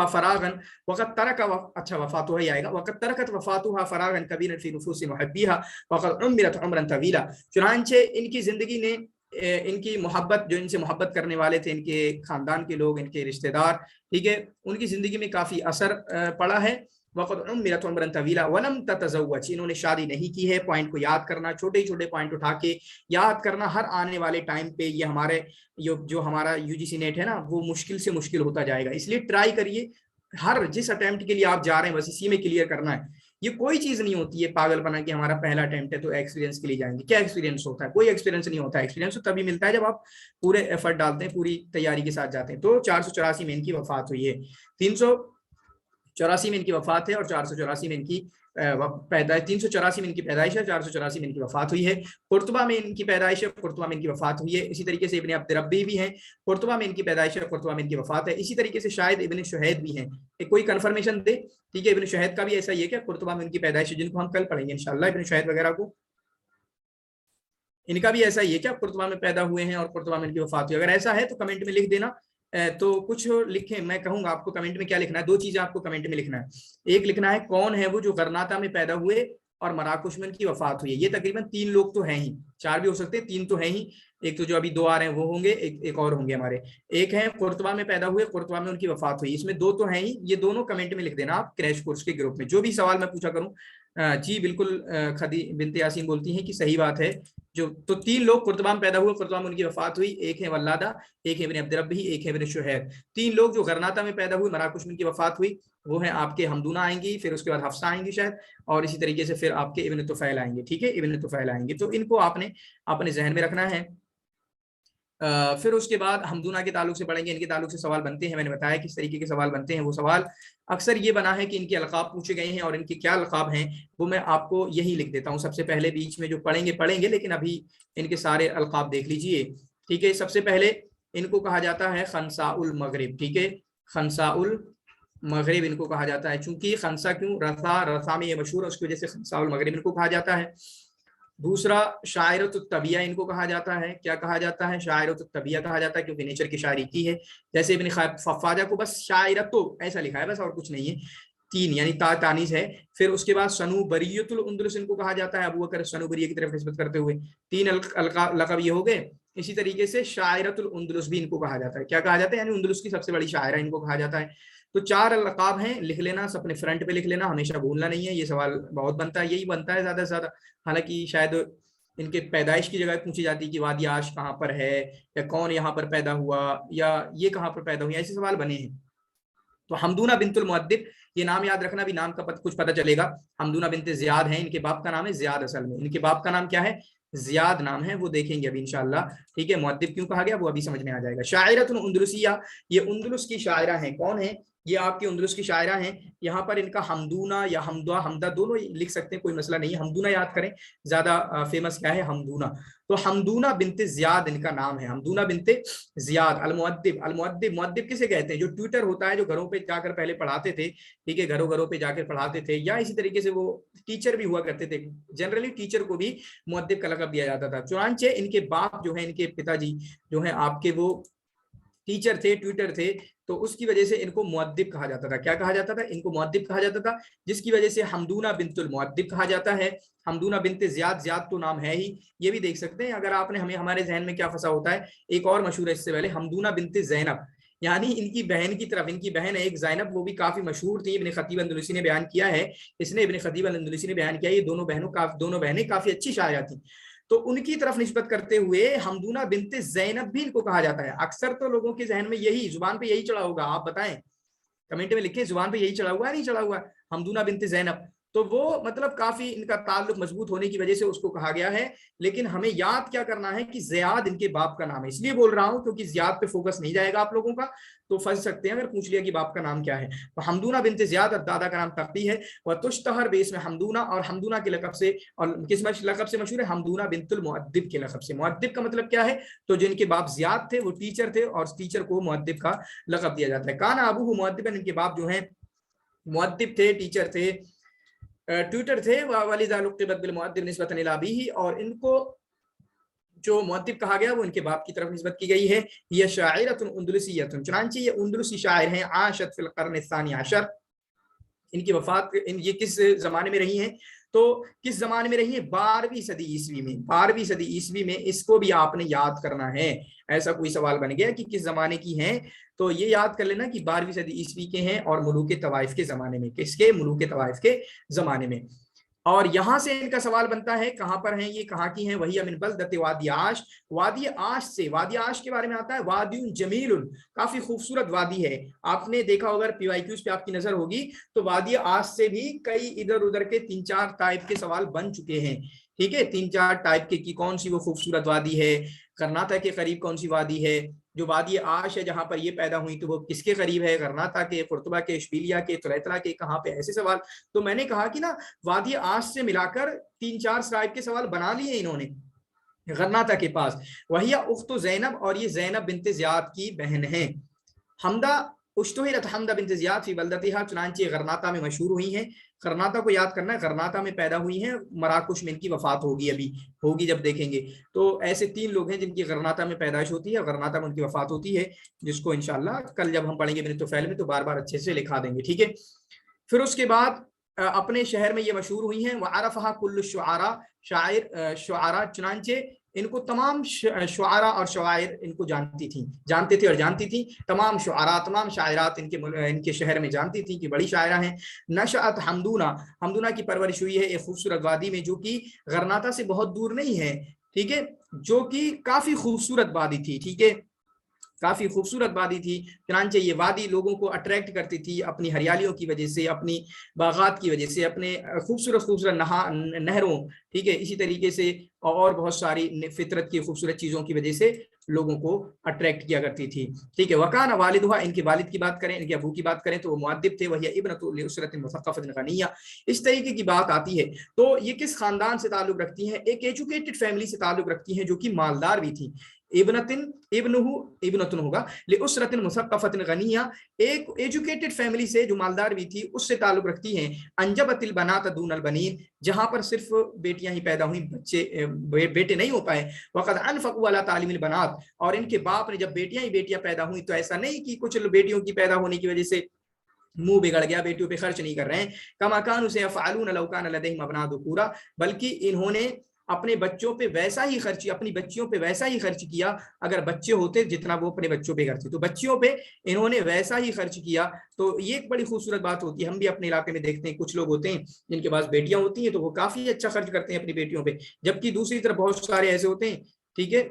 फरागन, वक़द तरक, अच्छा वफ़ातुहा ही आएगा, वक़द तरकत वफ़ातुहा फरागन कबीरन फी नुफूसि मुहब्बिहा वक़द उम्मिरत उम्रन तवीला। चुनांचे इनकी ज़िंदगी ने इनकी मोहब्बत, जो इनसे मोहब्बत करने वाले थे, इनके ख़ानदान के लोग, इनके रिश्तेदार, ठीक है, उनकी ज़िंदगी में काफ़ी असर पड़ा है। वक़द उम्मिरत उम्रन तवीला वलम ततज़व्वज, इन्होंने शादी नहीं की है। पॉइंट को याद करना, छोटे छोटे पॉइंट उठा के याद करना, हर आने वाले टाइम पे ये हमारे जो हमारा यूजीसी नेट है ना, वो मुश्किल से मुश्किल होता जाएगा। इसलिए ट्राई करिए, हर जिस अटेम्प्ट के लिए आप जा रहे हैं बस इसी में क्लियर करना है। ये कोई चीज नहीं होती है पागलपना कि हमारा पहला अटेम्प्ट है तो एक्सपीरियंस के लिए जाएंगे। क्या एक्सपीरियंस होता है? कोई एक्सपीरियंस नहीं होता है। एक्सपीरियंस तो तभी मिलता है जब आप पूरे एफर्ट डालते हैं, पूरी तैयारी के साथ जाते हैं। तो 484 में इनकी वफात हुई है, 384 में इनकी वफात है और 484 में इनकी पैदाइश, 384 में इनकी पैदाइश है, 484 में इनकी वफात हुई है। कुर्तुबा में इनकी पैदाइश है, कुर्तुबा में इनकी वफात हुई है। इसी तरीके से इब्न अब्द रब्बी भी हैं, कुर्तुबा में इनकी पैदाइश है, कुर्तुबा में इनकी वफात है। इसी तरीके से शायद इब्न शुहैद भी हैं, कोई कंफर्मेशन दे, ठीक है। इब्न शुहैद का भी ऐसा ही है क्या कुर्तुबा में इनकी पैदाइश है, जिनको हम कल पढ़ेंगे इंशाल्लाह। इब्न शुहैद वगैरह को इनका भी ऐसा ही है क्या कुर्तुबा में पैदा हुए हैं और कुर्तुबा में इनकी वफात हुई? अगर ऐसा है तो कमेंट में लिख देना। तो कुछ लिखें, मैं कहूंगा आपको कमेंट में क्या लिखना है। दो चीजें आपको कमेंट में लिखना है। एक लिखना है कौन है वो जो गरनाता में पैदा हुए और मराकुश में इनकी वफात हुई है। ये तकरीबन 3 लोग तो हैं ही, 4 भी हो सकते हैं, 3 तो हैं ही। एक तो जो अभी 2 आ रहे हैं वो होंगे, एक और होंगे हमारे। एक है कुर्तुबा में पैदा हुए, कुर्तुबा में उनकी वफात हुई, इसमें 2 तो हैं ही। ये दोनों कमेंट में लिख देना आप क्रैश कोर्स के ग्रुप में, जो भी सवाल मैं पूछा करूं। जी बिल्कुल, खदी बिनते यासीन बोलती हैं कि सही बात है। जो तो 3 लोग कुर्तुबा में पैदा हुए, कुर्तुबा में उनकी वफात हुई। एक है वल्लादा, एक है इब्न अब्द रब्बी, एक है इब्न शुहैब। 3 लोग जो गरनाता में पैदा हुए, मराकुश में उनकी वफात हुई, वो है आपके हमदूना आएंगी, फिर उसके बाद हफ्सा आएंगी शायद, और इसी तरीके से फिर आपके इब्न तुफैल आएंगे, ठीक है, इब्न तुफैल आएंगे। तो इनको आपने अपने जहन में रखना है। फिर उसके बाद हमदूना के ताल्लुक से पढ़ेंगे। इनके ताल्लुक से सवाल बनते हैं, मैंने बताया किस तरीके के सवाल बनते हैं। वो सवाल अक्सर ये बना है कि इनके अलकाब पूछे गए हैं, और इनके क्या अलकाब हैं वो मैं आपको यही लिख देता हूँ सबसे पहले। बीच में जो पढ़ेंगे, लेकिन अभी इनके सारे अलकाब देख लीजिए, ठीक है। सबसे पहले इनको कहा जाता है खनसाउल मगरिब, ठीक है, खनसाउल मगरिब इनको कहा जाता है। चूंकि खनसा क्यों, रसा में ये मशहूर है, उसकी वजह से खनसाउल मगरिब इनको कहा जाता है। दूसरा शायरतुत तबिया इनको कहा जाता है। क्या कहा जाता है? शायरतुत तबिया कहा जाता है, क्योंकि नेचर की शायरी की है। जैसे इब्न फ़फ़ाजा को बस शायरतो ऐसा लिखा है बस, और कुछ नहीं है। 3 यानी तानीस है। फिर उसके बाद सनूबरियतुल उंदुलुस इनको कहा जाता है, अबू बकर सनूबरिया की तरफ निस्बत करते हुए। 3 लक़ब ये हो गए। इसी तरीके से शायरतुल उंदुलुस भी इनको कहा जाता है। क्या कहा जाता है? यानी उंदुलुस की सबसे बड़ी शायरा इनको कहा जाता है। तो 4 लक़ाब हैं, लिख लेना, अपने फ्रंट पे लिख लेना, हमेशा भूलना नहीं है। ये सवाल बहुत बनता है, यही बनता है ज्यादा से ज्यादा। हालांकि शायद इनके पैदाइश की जगह पूछी जाती है कि वादी आश कहाँ पर है, या कौन यहाँ पर पैदा हुआ, या ये कहाँ पर पैदा हुई, ऐसे सवाल बने हैं। तो हमदूना बिनतुल मुअद्दिब, ये नाम याद रखना, भी नाम का कुछ पता चलेगा। हमदूना बिनते ज़ियाद है, इनके बाप का नाम है ज़ियाद। असल में इनके बाप का नाम क्या है? ज़ियाद नाम है, वो देखेंगे अभी इंशाअल्लाह, ठीक है। मुअद्दिब क्यों कहा गया वो अभी समझ में आ जाएगा। शायरतुन उंदुलुसिया, ये उंदुलुस की शायरा हैं। कौन है ये? आपकी उंदुलुस की शायरा हैं। यहाँ पर इनका हमदूना या हमदा, हमदा दोनों लिख सकते हैं, कोई मसला नहीं है। हमदूना याद करें, ज्यादा फेमस क्या है? हमदूना। तो हमदूना बिनते ज़ियाद इनका नाम है, हमदूना बिनते ज़ियाद। अलमुअद्दिब, अलमुअद्दिब, मुअद्दिब किसे कहते हैं? जो ट्यूटर होता है, जो घरों पे जाकर पहले पढ़ाते थे, ठीक है, घरों घरों पे जाकर पढ़ाते थे, या इसी तरीके से वो टीचर भी हुआ करते थे। जनरली टीचर को भी मुअद्दिब का लक़ब दिया जाता था। चुनांचे इनके बाप जो है, इनके पिताजी जो है आपके, वो टीचर थे, ट्यूटर थे, तो उसकी वजह से इनको मुअद्दिब कहा जाता था। क्या कहा जाता था? इनको मुअद्दिब कहा जाता था, जिसकी वजह से हमदूना बिनतुल मुअद्दिब कहा जाता है। हमदूना बिनते ज़ियाद, ज़ियाद तो नाम है ही, ये भी देख सकते हैं। अगर आपने हमारे जहन में क्या फंसा होता है, एक और मशहूर है इससे पहले, हमदूना बिनते ज़ैनब, यानी इनकी बहन की तरफ। इनकी बहन है एक ज़ैनब, वो भी काफी मशहूर थी। इब्न खतीब अंदलुसी ने बयान किया है, इसने इब्न खतीब अंदलुसी ने बयान किया, ये दोनों बहनें काफी अच्छी शायरा थी। तो उनकी तरफ निस्बत करते हुए हमदूना बिनते ज़ैनब भी इनको कहा जाता है। अक्सर तो लोगों के जहन में यही, जुबान पे यही चढ़ा होगा, आप बताएं, कमेंट में लिखें, जुबान पे यही चढ़ा हुआ है नहीं चढ़ा हुआ? हमदूना बिनते ज़ैनब। تو وہ مطلب کافی ان کا تعلق مضبوط ہونے کی وجہ سے اس کو کہا گیا ہے. لیکن ہمیں یاد کیا کرنا ہے کہ زیاد ان کے باپ کا نام ہے. اس لیے بول رہا ہوں کیونکہ زیاد پہ فوکس نہیں جائے گا آپ لوگوں کا, تو پھنس سکتے ہیں اگر پوچھ لیا کہ باپ کا نام کیا ہے. حمدونہ بنت زیاد اور دادا کا نام تقی ہے. وتشتہر باسم حمدونہ, اور حمدونہ کے لقب سے, اور کس لقب سے مشہور ہے؟ حمدونہ بنت المؤدب کے لقب سے. مؤدب کا مطلب کیا ہے؟ تو جن کے باپ زیاد تھے وہ ٹیچر تھے, اور ٹیچر کو مؤدب کا لقب دیا جاتا ہے. کان ابوہ مؤدبا, ان کے باپ جو ہیں مؤدب تھے, ٹیچر تھے, ٹیوٹر تھے. والدہ لقبت بالمؤدب نسبۃ الی ابیہ, اور ان کو جو مؤدب کہا گیا وہ ان کے باپ کی طرف نسبت کی گئی ہے. یہ شاعرۃ اندلسیۃ, چنانچہ یہ اندلسی شاعر ہیں. عاشت فی القرن الثانی عشر, ان کی وفات یہ کس زمانے میں رہی ہیں؟ تو کس زمانے میں رہی ہیں؟ 12ویں صدی عیسوی میں. 12ویں صدی عیسوی میں. اس کو بھی آپ نے یاد کرنا ہے. ایسا کوئی سوال بن گیا کہ کس زمانے کی ہیں, تو یہ یاد کر لینا کہ 12ویں صدی عیسوی کے ہیں, اور ملوک طوائف کے زمانے میں. کس کے؟ ملوک طوائف کے زمانے میں. اور یہاں سے ان کا سوال بنتا ہے کہاں پر ہیں یہ, کہاں کی ہیں؟ وہی من بلدۃ وادی عاش, وادی عاش سے. وادی عاش کے بارے میں آتا ہے وادی جمیل, کافی خوبصورت وادی ہے. آپ نے دیکھا ہوگا پی وائی کیوز پہ آپ کی نظر ہوگی تو وادی عاش سے بھی کئی ادھر ادھر کے 3-4 ٹائپ کے سوال بن چکے ہیں. ٹھیک ہے, 3-4 ٹائپ کے, کی کون سی وہ خوبصورت وادی ہے, کرناٹک کے قریب کون سی وادی ہے, جو وادی عاش ہے جہاں پر یہ پیدا ہوئی تو وہ کس کے قریب ہے, کرناٹک کے, قرطبہ کے, اشبیلیہ کے, تریتلا کے, کہاں پہ, ایسے سوال. تو میں نے کہا کہ نا وادی عاش سے ملا کر 3-4 ٹائپ کے سوال بنا لیے انہوں نے غرناطہ کے پاس. وہی اخت زینب, اور یہ زینب بنت زیاد کی بہن ہیں. حمدہ اشتہرت حمدہ بنت زیاد فی بلدتہا, چنانچہ غرناطہ میں مشہور ہوئی ہیں. غرناطہ کو یاد کرنا ہے, غرناطہ میں پیدا ہوئی ہیں. مراکش میں ان کی وفات ہوگی, ابھی ہوگی جب دیکھیں گے. تو ایسے 3 لوگ ہیں جن کی غرناطہ میں پیدائش ہوتی ہے, غرناطہ میں ان کی وفات ہوتی ہے, جس کو انشاءاللہ کل جب ہم پڑھیں گے بنت طفیل میں تو بار بار اچھے سے لکھا دیں گے. ٹھیک ہے. پھر اس کے بعد اپنے شہر میں یہ مشہور ہوئی ہیں. وعرفہا کل الشعراء, شعراء, چنانچہ ان کو تمام شعراء اور شاعر ان کو جانتے تھے اور جانتی تھی. تمام شعراء, تمام شاعرات ان کے شہر میں جانتی تھی کہ بڑی شاعرہ ہیں. نشأت حمدونہ, حمدونہ کی پرورش ہوئی ہے ایک خوبصورت وادی میں جو کہ غرناطہ سے بہت دور نہیں ہے. ٹھیک ہے, جو کہ کافی خوبصورت وادی تھی. ٹھیک ہے, کافی خوبصورت وادی تھی. چنانچہ یہ وادی لوگوں کو اٹریکٹ کرتی تھی اپنی ہریالیوں کی وجہ سے, اپنی باغات کی وجہ سے, اپنے خوبصورت نہروں. ٹھیک ہے, اسی طریقے سے اور بہت ساری فطرت کی خوبصورت چیزوں کی وجہ سے لوگوں کو اٹریکٹ کیا کرتی تھی. ٹھیک ہے. وکان والدہ, ان کے والد کی بات کریں, ان کے ابو کی بات کریں تو وہ مؤدب تھے. وہی ابنۃ لاسرۃ مثقفۃ غنیہ, اس طریقے کی بات آتی ہے. تو یہ کس خاندان سے تعلق رکھتی ہیں؟ ایک ایجوکیٹڈ فیملی سے تعلق رکھتی ہیں جو کہ مالدار بھی تھی. ابنتن ہوگا لاسرۃ مثقفۃ غنیہ, ایک ایجوکیٹڈ فیملی سے جو مالدار بھی تھی اس سے تعلق رکھتی ہیں. انجبت البنات دون البنین, جہاں پر صرف بیٹیاں ہی پیدا ہوئیں, بیٹے نہیں ہو پائے. وقد انفقوا علی تعلیم البنات, اور ان کے باپ نے جب بیٹیاں ہی بیٹیاں پیدا ہوئیں تو ایسا نہیں کہ کچھ بیٹیوں کی پیدا ہونے کی وجہ سے منہ بگڑ گیا, بیٹیوں پہ خرچ نہیں کر رہے ہیں. کما کانوا سیفعلون لو کان لدیہم ابناء ذکورا, بلکہ انہوں نے اپنے بچوں پہ ویسا ہی خرچ, اپنی بچیوں پہ ویسا ہی خرچ کیا اگر بچے ہوتے جتنا وہ اپنے بچوں پہ کرتے, تو بچیوں پہ انہوں نے ویسا ہی خرچ کیا. تو یہ ایک بڑی خوبصورت بات ہوتی ہے. ہم بھی اپنے علاقے میں دیکھتے ہیں کچھ لوگ ہوتے ہیں جن کے پاس بیٹیاں ہوتی ہیں تو وہ کافی اچھا خرچ کرتے ہیں اپنی بیٹیوں پہ, جبکہ دوسری طرف بہت سارے ایسے ہوتے ہیں. ٹھیک ہے,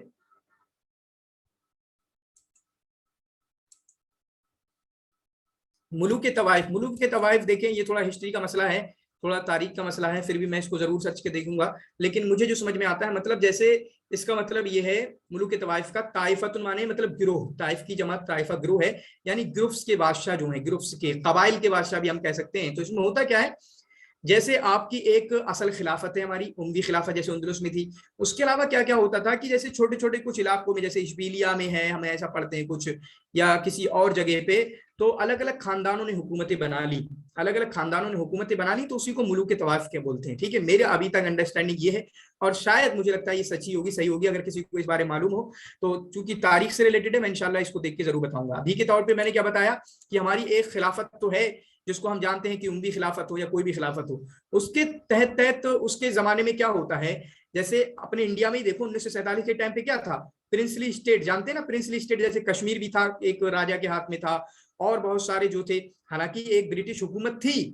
ملوک طوائف دیکھیں, یہ تھوڑا ہسٹری کا مسئلہ ہے, تھوڑا تاریخ کا مسئلہ ہے, پھر بھی میں اس کو ضرور سرچ کے دیکھوں گا. لیکن مجھے جو سمجھ میں آتا ہے مطلب جیسے اس کا مطلب یہ ہے ملوک طوائف کا طائفۃ مانے مطلب گروہ, طائف کی جمع طائفہ گروہ ہے, یعنی گروپس کے بادشاہ جو ہیں, گروپس کے قبائل کے بادشاہ بھی ہم کہہ سکتے ہیں. تو اس میں ہوتا کیا ہے, جیسے آپ کی ایک اصل خلافت ہے ہماری اموی خلافت جیسے اندلس میں تھی, اس کے علاوہ کیا کیا ہوتا تھا کہ جیسے چھوٹے چھوٹے کچھ علاقوں میں, جیسے اشبیلیہ میں ہے, ہمیں ایسا پڑھتے ہیں کچھ, یا کسی اور جگہ پہ, تو الگ الگ خاندانوں نے حکومتیں بنا لی, تو اسی کو ملوک طوائف کے بولتے ہیں. ٹھیک ہے, میرے ابھی تک انڈرسٹینڈنگ یہ ہے, اور شاید مجھے لگتا ہے یہ سچی ہوگی, صحیح ہوگی. اگر کسی کو اس بارے معلوم ہو تو چونکہ تاریخ سے ریلیٹڈ ہے, میں انشاءاللہ اس کو دیکھ کے ضرور بتاؤں گا. ابھی کے طور پہ میں نے کیا بتایا کہ ہماری ایک خلافت تو ہے جس کو ہم جانتے ہیں کہ اموی خلافت ہو یا کوئی بھی خلافت ہو, اس کے تحت اس کے زمانے میں کیا ہوتا ہے, جیسے اپنے انڈیا میں ہی دیکھو 1947 کے ٹائم پہ کیا تھا, پرنسلی اسٹیٹ, جانتے ہیں نا پرنسلی اسٹیٹ, جیسے کشمیر بھی تھا ایک راجا کے ہاتھ میں تھا, اور بہت سارے جو تھے, حالانکہ ایک برٹش حکومت تھی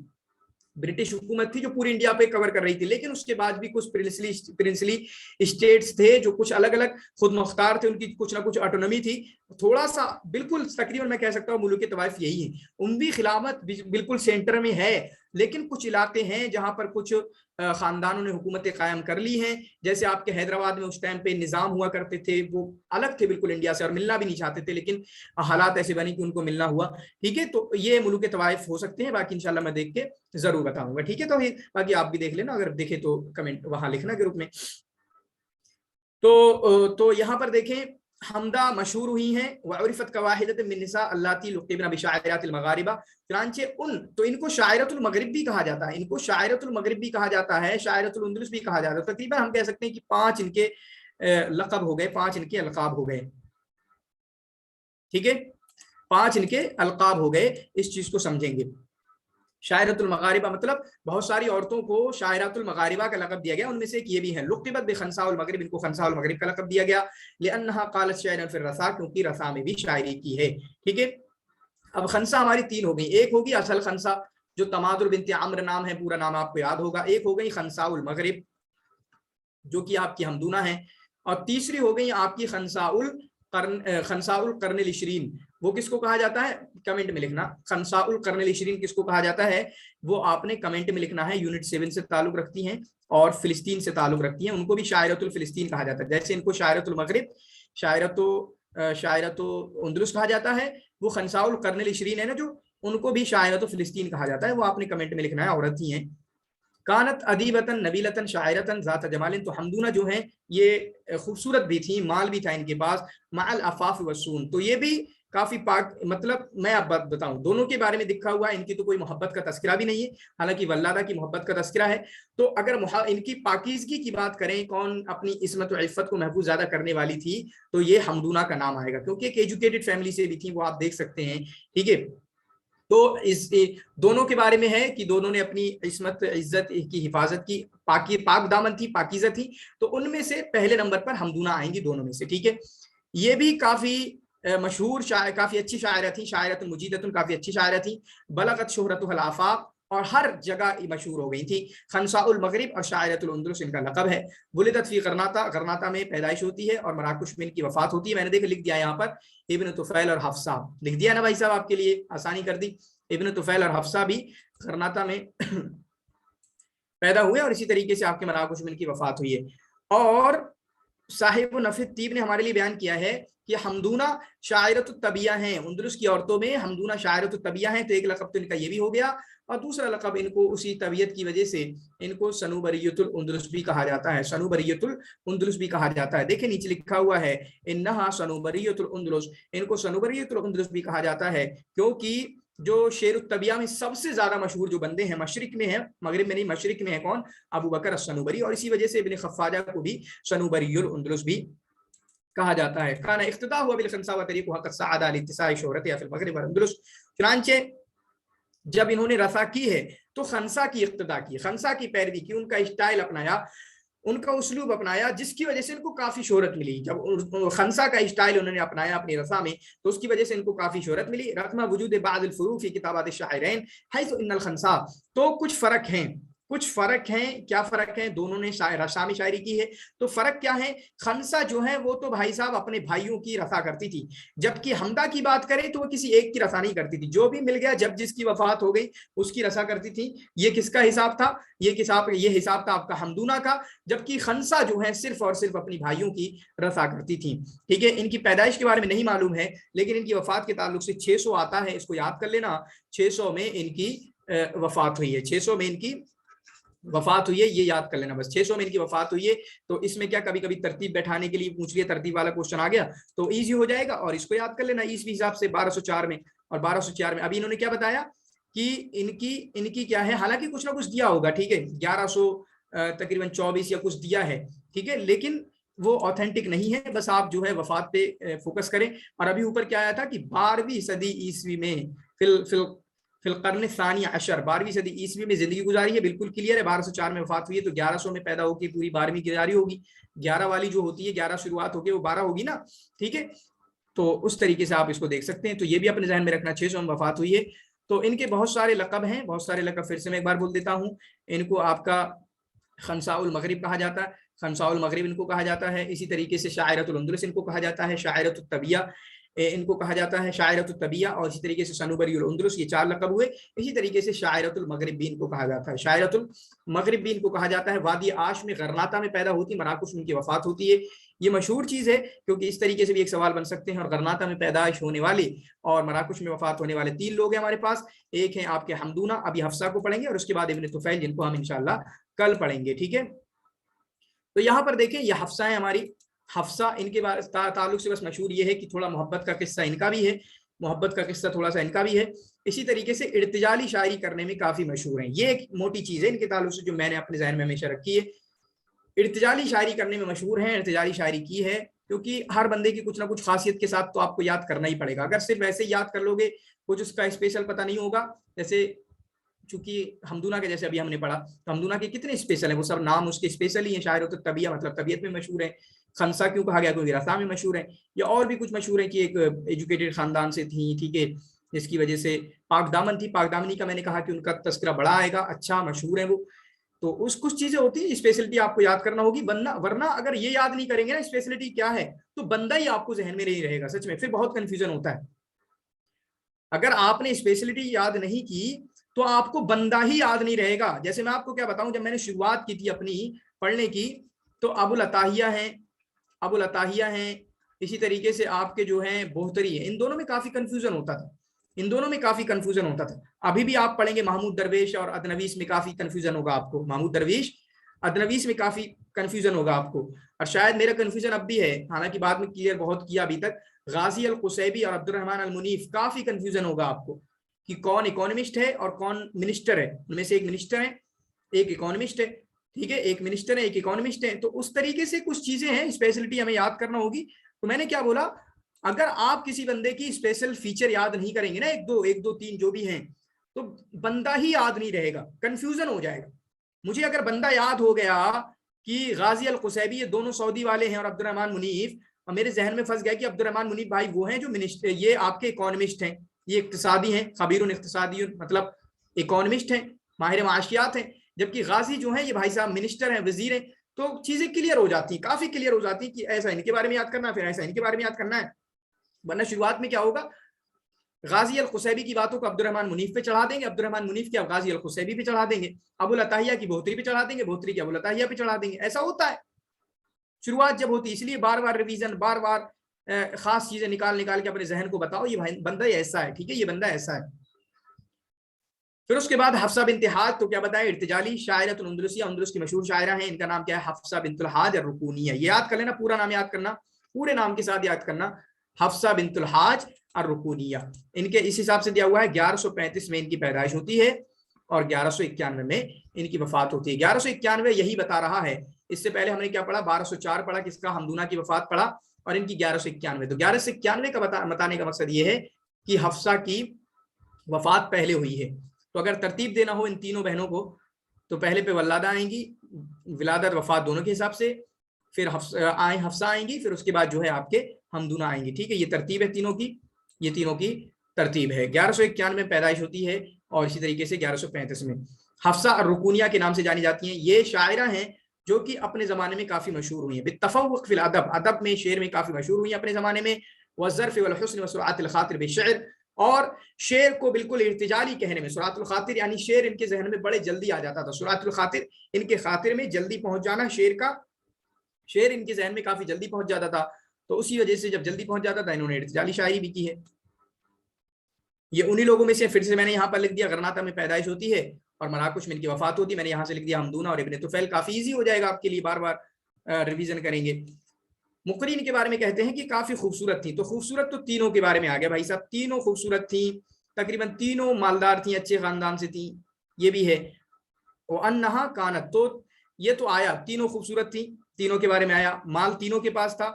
جو پوری انڈیا پہ کور کر رہی تھی, لیکن اس کے بعد بھی کچھ پرنسلی اسٹیٹس تھے جو کچھ الگ الگ خود مختار تھے, ان کی کچھ نہ کچھ آٹونومی تھی. थोड़ा सा बिल्कुल तकरीबन मैं कह सकता हूँ मुल्क तवाइफ यही है, उमवी खिलाफत बिल्कुल सेंटर में है, लेकिन कुछ इलाके हैं जहां पर कुछ खानदानों ने हुकूमतें कायम कर ली हैं। जैसे आपके हैदराबाद में उस टाइम पे निज़ाम हुआ करते थे, वो अलग थे बिल्कुल इंडिया से और मिलना भी नहीं चाहते थे, लेकिन हालात ऐसे बने कि उनको मिलना हुआ। ठीक है, तो ये मुल्क तवाइफ हो सकते हैं, बाकी इंशाल्लाह मैं देख के जरूर बताऊंगा। ठीक है, तो बाकी आप भी देख लेना, अगर देखे तो कमेंट वहां लिखना ग्रुप में। तो यहाँ पर देखें हमदा मशहूर हुई हैं, वउरिफत कवाहिदत मिन निसा अल्लाती लुक़िबना बिशाइरातिल मगारिबा, चुनांचे उन, तो इनको शायरतुल मगरिब भी कहा जाता है, इनको शायरतुल मगरिब भी कहा जाता है, शायरतुल उंदुलुस भी कहा जाता है। तकरीबन हम कह सकते हैं कि 5 इनके लक़ब हो गए, 5 इनके अलक़ाब हो गए। ठीक है, 5 इनके अलक़ाब हो गए, इस चीज को समझेंगे। शायरतुल मगारिबा मतलब बहुत सारी औरतों को शायरतुल मगारिबा का लक़ब दिया गया, उनमें से एक ये भी है। लुक़िबत बिखंसाउल मगरिब, इनको खंसाउल मगरिब का लक़ब दिया गया, लिअन्नहा क़ालत शायरन फिर रसा, क्योंकि रसा में भी शायरी की है। ठीक है, अब खंसा हमारी 3 हो गई, एक होगी असल खंसा जो तमादुल बिन्त अम्र नाम है, पूरा नाम आपको याद होगा, एक हो गई खंसाउल मगरिब जो कि आपकी हमदूना है, और तीसरी हो गई आपकी खंसाउल कर्न लिशरीन। वो किसको कहा जाता है, कमेंट में लिखना, खंसाउल कर्न लिशरीन किसको कहा जाता है, वो आपने कमेंट में लिखना है। यूनिट 7 से ताल्लुक रखती हैं और फिलिस्तीन से ताल्लुक रखती हैं, उनको भी शायरतुल फिलिस्तीन कहा जाता है। जैसे इनको शायरतुल मगरिब, शायरतो उंदुलुस कहा जाता है, वो खंसाउल कर्न लिशरीन है ना जो, उनको भी शायरतुल फिलिस्तीन कहा जाता है, वो आपने कमेंट में लिखना है, औरत ही हैं। कानत अदीबतन नबीलतन शायरतन ज़ात जमालिन, तो हमदूना जो है ये खूबसूरत भी थी, माल भी था इनके पास, माल अफाफ वसून, तो ये भी काफी पाक, मतलब मैं आप बात बताऊं दोनों के बारे में दिखा हुआ है, इनकी तो कोई मोहब्बत का तस्करा भी नहीं है, हालांकि वल्लादा की मोहब्बत का तस्करा है। तो अगर इनकी पाकीज़गी की बात करें, कौन अपनी इस्मत और इफ़्फ़त को महफूज ज्यादा करने वाली थी, तो ये हमदूना का नाम आएगा, क्योंकि एक एजुकेटेड फैमिली से भी थी, वो आप देख सकते हैं। ठीक है, तो इस दोनों के बारे में है कि दोनों ने अपनी इस्मत इज्जत की हिफाजत की, पाक दामन थी, पाकीज़ा थी, तो उनमें से पहले नंबर पर हमदूना आएंगी दोनों में से। ठीक है, ये भी काफी मशहूर शायर, काफी अच्छी शायरा थी, शायरतुन मुजीदतुन, काफी अच्छी शायरा थी, बलगत शोहरतुल आफाक, और हर जगह मशहूर हो गई थी। खंसाउल मगरिब और शायरतुल उंदुलुस इनका लक़ब है। वुलिदत फी गरनाता, गरनाता में पैदाइश होती है और मराकुश में इनकी वफात होती है। मैंने देख लिख दिया यहाँ पर इब्न तुफैल और हफ्सा, लिख दिया ना भाई साहब, आपके लिए आसानी कर दी। इब्न तुफैल और हफ्सा भी गरनाता में पैदा हुए और इसी तरीके से आपके मराकुश में इनकी वफात हुई है। और साहिब नफ़ी तीब ने हमारे लिए बयान किया है कि हमदूना शायरतुत तबिया हैं, उंदुलुस की औरतों में हमदूना शायरतुत तबिया हैं, तो एक लक़ब तो इनका ये भी हो गया, और दूसरा लक़ब इनको उसी तबीयत की वजह से इनको सनूबरियतुल उंदुलुस भी कहा जाता है, सनूबरियतुल उंदुलुस भी कहा जाता है। देखिए नीचे लिखा हुआ है इन्नहा सनूबरियतुल उंदुलुस, इनको सनूबरियतुल उंदुलुस भी कहा जाता है, क्योंकि जो शेर तबिया में सबसे ज्यादा मशहूर जो बंदे हैं, मशरिक में है, मगरिब में नहीं, मशरिक में है कौन, अबू बकर अस्सनूबरी, और इसी वजह से इब्न खफ्फाजा को भी सनूबरियुल उंदुलुस भी कहा जाता है। काना इख्तिदा हुआ बिल खंसा व तरीक़ुहा क़द सअदा लित्तिसाइ शोहरतिहा फिल मगरिब वल उंदुलुस, चुनांचे जब इन्होंने रफा की है तो खंसा की इख्तिदा की, खंसा की पैरवी की, उनका स्टाइल अपनाया, उनका उसलूब अपनाया, जिसकी वजह से इनको काफी शोहरत मिली। जब खंसा का स्टाइल उन्होंने अपनाया अपनी रसा में, तो उसकी वजह से इनको काफी शोहरत मिली। रकमा वजूद बादिल फुरूक फी किताबात शायरैन हैज़ इन्नल खंसा, तो कुछ फर्क हैं, कुछ फर्क हैं। क्या फर्क है, दोनों ने रसा में शायरी की है, तो फर्क क्या है, खंसा जो है वो तो भाई साहब अपने भाइयों की रसा करती थी, जबकि हमदा की बात करें तो वो किसी एक की रसा नहीं करती थी, जो भी मिल गया, जब जिसकी वफात हो गई उसकी रसा करती थी। ये किसका हिसाब था, ये हिसाब था आपका हमदूना का, जबकि खंसा जो है सिर्फ और सिर्फ अपनी भाइयों की रसा करती थी। ठीक है, इनकी पैदाइश के बारे में नहीं मालूम है, लेकिन इनकी वफात के ताल्लुक से 600 आता है, इसको याद कर लेना, 600 में इनकी वफात हुई है, 600 में इनकी वफात हुई है, ये याद कर लेना बस, 600 में इनकी वफात हुई है। तो इसमें क्या कभी कभी तरतीब बैठाने के लिए पूछ लिया, तरतीब वाला क्वेश्चन आ गया तो इजी हो जाएगा, और इसको याद कर लेना ईस्वी हिसाब से 1204 में, और 1204 में अभी इन्होंने क्या बताया कि इनकी क्या है, हालांकि कुछ ना कुछ दिया होगा, ठीक है, 1100 तकरीबन 24 या कुछ दिया है, ठीक है, लेकिन वो ऑथेंटिक नहीं है, बस आप जो है वफात पे फोकस करें। और अभी ऊपर क्या आया था कि 12वीं सदी ईस्वी में फिलकर्न सानी अशर, 12वीं सदी ईस्वी में जिंदगी गुजारी है, बिल्कुल क्लियर है। 1204 में वफात हुई है, तो 1100 में पैदा होगी, पूरी 12वीं की जारी होगी, 11 वाली जो होती है, 11 शुरुआत होगी, वो 12 होगी ना, ठीक है। तो उस तरीके से आप इसको देख सकते हैं, तो ये भी अपने जहन में रखना, 600 में वफात हुई है। तो इनके बहुत सारे लकब हैं, बहुत सारे लकब, फिर से मैं एक बार बोल देता हूँ, इनको आपका खंसाउल मगरिब कहा जाता है, खंसाउल मगरिब इनको कहा जाता है, इसी तरीके से शायरतुल उंदुलुस इनको कहा जाता है, शायरतुत तबिया इनको कहा जाता है शायरतुल तबिया, और इसी तरीके से सनूबरीउल उंदुलुस, ये 4 लक़ब हुए। इसी तरीके से शायरतुल मगरिब भी इनको कहा जाता है, शायरतुल मगरिब भी इनको कहा जाता है। वादी आश में गरनाता में पैदा होती, मराकुश में इनकी वफात होती है। ये मशहूर चीज़ है, क्योंकि इस तरीके से भी एक सवाल बन सकते हैं। और गरनाता में पैदाइश होने वाले और मराकुश में वफात होने वाले 3 लोग हैं हमारे पास। एक है आपके हमदूना, अभी हफ्सा को पढ़ेंगे, और उसके बाद इब्न तुफैल, जिनको हम इंशाल्लाह कल पढ़ेंगे, ठीक है। तो यहाँ पर देखें, ये हफ्सा है हमारी। हफ्सा इनके ताल्लुक से बस मशहूर ये है कि थोड़ा मोहब्बत का किस्सा इनका भी है, मोहब्बत का किस्सा थोड़ा सा इनका भी है। इसी तरीके से इर्तिजाली शायरी करने में काफी मशहूर हैं। ये एक मोटी चीज है इनके ताल्लुक से जो मैंने अपने ज़हन में हमेशा रखी है। इर्तिजाली शायरी करने में मशहूर हैं, इर्तिजाली शायरी की है, क्योंकि हर बंदे की कुछ ना कुछ खासियत के साथ तो आपको याद करना ही पड़ेगा। अगर सिर्फ ऐसे ही याद कर लोगे, कुछ उसका स्पेशल पता नहीं होगा। जैसे चूंकि हमदूना के जैसे अभी हमने पढ़ा, तो हमदूना के कितने स्पेशल हैं, वो सब नाम उसके स्पेशल ही हैं। शायर तो तबिया मतलब तबीयत में मशहूर है। खंसा क्यों कहा गया, क्योंकि रसा में मशहूर है। या और भी कुछ मशहूर है कि एक एजुकेटेड खानदान से थी, ठीक है, जिसकी वजह से पाकदामन थी। पाकदामनी का मैंने कहा कि उनका तस्करा बड़ा आएगा, अच्छा मशहूर है वो। तो उस कुछ चीजें होती है, स्पेशलिटी आपको याद करना होगी, वरना अगर ये याद नहीं करेंगे ना स्पेशलिटी क्या है, तो बंदा ही आपको जहन में नहीं रहेगा। सच में फिर बहुत कंफ्यूजन होता है। अगर आपने स्पेशलिटी याद नहीं की तो आपको बंदा ही याद नहीं रहेगा। जैसे मैं आपको क्या बताऊं, जब मैंने शुरुआत की थी अपनी पढ़ने की, तो अबुल अताहिया हैं, इसी तरीके से आपके जो हैं बोहतरी है, इन दोनों में काफी कंफ्यूजन होता था। अभी भी आप पढ़ेंगे महमूद दरवेश और अदनवीस में काफी कंफ्यूजन होगा आपको। महमूद दरवेश अदनवीस में काफी कंफ्यूजन होगा आपको, और शायद मेरा कंफ्यूजन अब भी है, हालांकि बाद में क्लियर बहुत किया अभी तक। गाजी अल कुसैबी और अब्दुर्रहमान अल मुनीफ, काफी कंफ्यूजन होगा आपको कि कौन इकोनॉमिस्ट है और कौन मिनिस्टर है। उनमें से एक मिनिस्टर है, एक इकोनॉमिस्ट है, ठीक है, एक मिनिस्टर है, एक इकोनॉमिस्ट है। तो उस तरीके से कुछ चीजें हैं, स्पेशलिटी हमें याद करना होगी। तो मैंने क्या बोला, अगर आप किसी बंदे की स्पेशल फीचर याद नहीं करेंगे ना, एक दो तीन जो भी हैं, तो बंदा ही याद नहीं रहेगा, कंफ्यूजन हो जाएगा। मुझे अगर बंदा याद हो गया कि गाजी अल कुसैबी ये दोनों सऊदी वाले हैं और अब्दुर्रहमान मुनीफ, और मेरे जहन में फंस गया कि अब्दुर्रहमान मुनीफ भाई वो हैं जो मिनिस्टर, ये आपके इकोनॉमिस्ट हैं, ये इक्तिसादी हैं, खबीरुन इक्तिसादी, मतलब इकोनॉमिस्ट हैं, माहिर माशियात हैं, जबकि गाजी जो हैं ये भाई साहब मिनिस्टर हैं, वजीर हैं। तो चीजें क्लियर हो जाती हैं, काफी क्लियर हो जाती हैं कि ऐसा इनके बारे में याद करना है, फिर ऐसा इनके बारे में याद करना है। वरना शुरुआत में क्या होगा, गाजी अल कुसैबी की बातों को अब्दुर्रहमान मुनीफ पे चढ़ा देंगे, अब्दुर्रहमान मुनीफ की गाजी अल कुसैबी पे चढ़ा देंगे, अबुल अताहिया की बोहतरी पे चढ़ा देंगे, बोहतरी की अबुल अताहिया पे चढ़ा देंगे। ऐसा होता है शुरुआत जब होती है। इसलिए बार बार रिवीजन, बार बार खास चीजें निकाल के अपने जहन को बताओ, ये बंदा ऐसा है, ठीक है, ये बंदा ऐसा है। फिर उसके बाद हफ्सा बिन्त हाज, तो क्या बताया, इर्तिजाली शायरतुल उंदुलुसिया, उंदुलुस की मशहूर शायरा है। इनका नाम क्या है, हफ्सा बिन्तुल हाज अर्रुकूनिया। ये याद कर लेना, पूरा नाम याद करना, पूरे नाम के साथ याद करना, हफ्सा बिन्तुल हाज अर्रुकूनिया। इनके इस हिसाब से दिया हुआ है 1135 में इनकी पैदाइश होती है और 1191 में इनकी वफात होती है। 1191 यही बता रहा है। इससे पहले हमने क्या पढ़ा, 1204 पढ़ा, किसका, हमदूना की वफात पढ़ा, और इनकी 1191। तो 1191 का बताने का मकसद ये है कि हफ्सा की वफात पहले हुई है। तो अगर तरतीब देना हो इन तीनों बहनों को, तो पहले पे वल्लादा आएंगी, विलादत वफात दोनों के हिसाब से, फिर हफ्सा आएंगी, फिर उसके बाद जो है आपके हमदूना आएंगी, ठीक है। ये तरतीब है तीनों की, ये तीनों की तरतीब है। 1191 में पैदाइश होती है और इसी तरीके से 1135 में। हफ्सा और रुकूनिया के नाम से जानी जाती हैं। ये शायरा हैं जो कि अपने जमाने में काफी मशहूर हुई है, बित्तफव्वुक़ फिल अदब, अदब में, शेर में काफी मशहूर हुई है अपने जमाने में। वज़्ज़र्फ़ वल हुस्न व सुरअतिल खातिर बिश्शि'r, और शेर को बिल्कुल इर्तिजाली कहने में, सुरअतुल खातिर यानी शेर इनके जहन में बड़े जल्दी आ जाता था। सुरअतुल खातिर, इनके खातिर में जल्दी पहुंच जाना, शेर इनके जहन में काफी जल्दी पहुंच जाता था। तो उसी वजह से जब जल्दी पहुंच जाता था, इन्होंने इर्तिजाली शायरी भी की है। ये उन्हीं लोगों में से, फिर से मैंने यहाँ पर लिख दिया, गरनाता में पैदाइश होती है और मराकुश में इनकी वफात होती है। मैंने यहाँ से लिख दिया हमदूना और इब्न तुफैल, काफी ईजी हो जाएगा आपके लिए, बार बार रिवीजन करेंगे। मुकरीन के बारे में कहते हैं कि काफी खूबसूरत थी। तो खूबसूरत तो तीनों के बारे में आ गया भाई साहब, तीनों खूबसूरत थी, तकरीबन तीनों मालदार थी, अच्छे खानदान से थी, ये भी है। और अन्नहा कानत, तो ये तो आया, तीनों खूबसूरत थी, तीनों के बारे में आया, माल तीनों के पास था,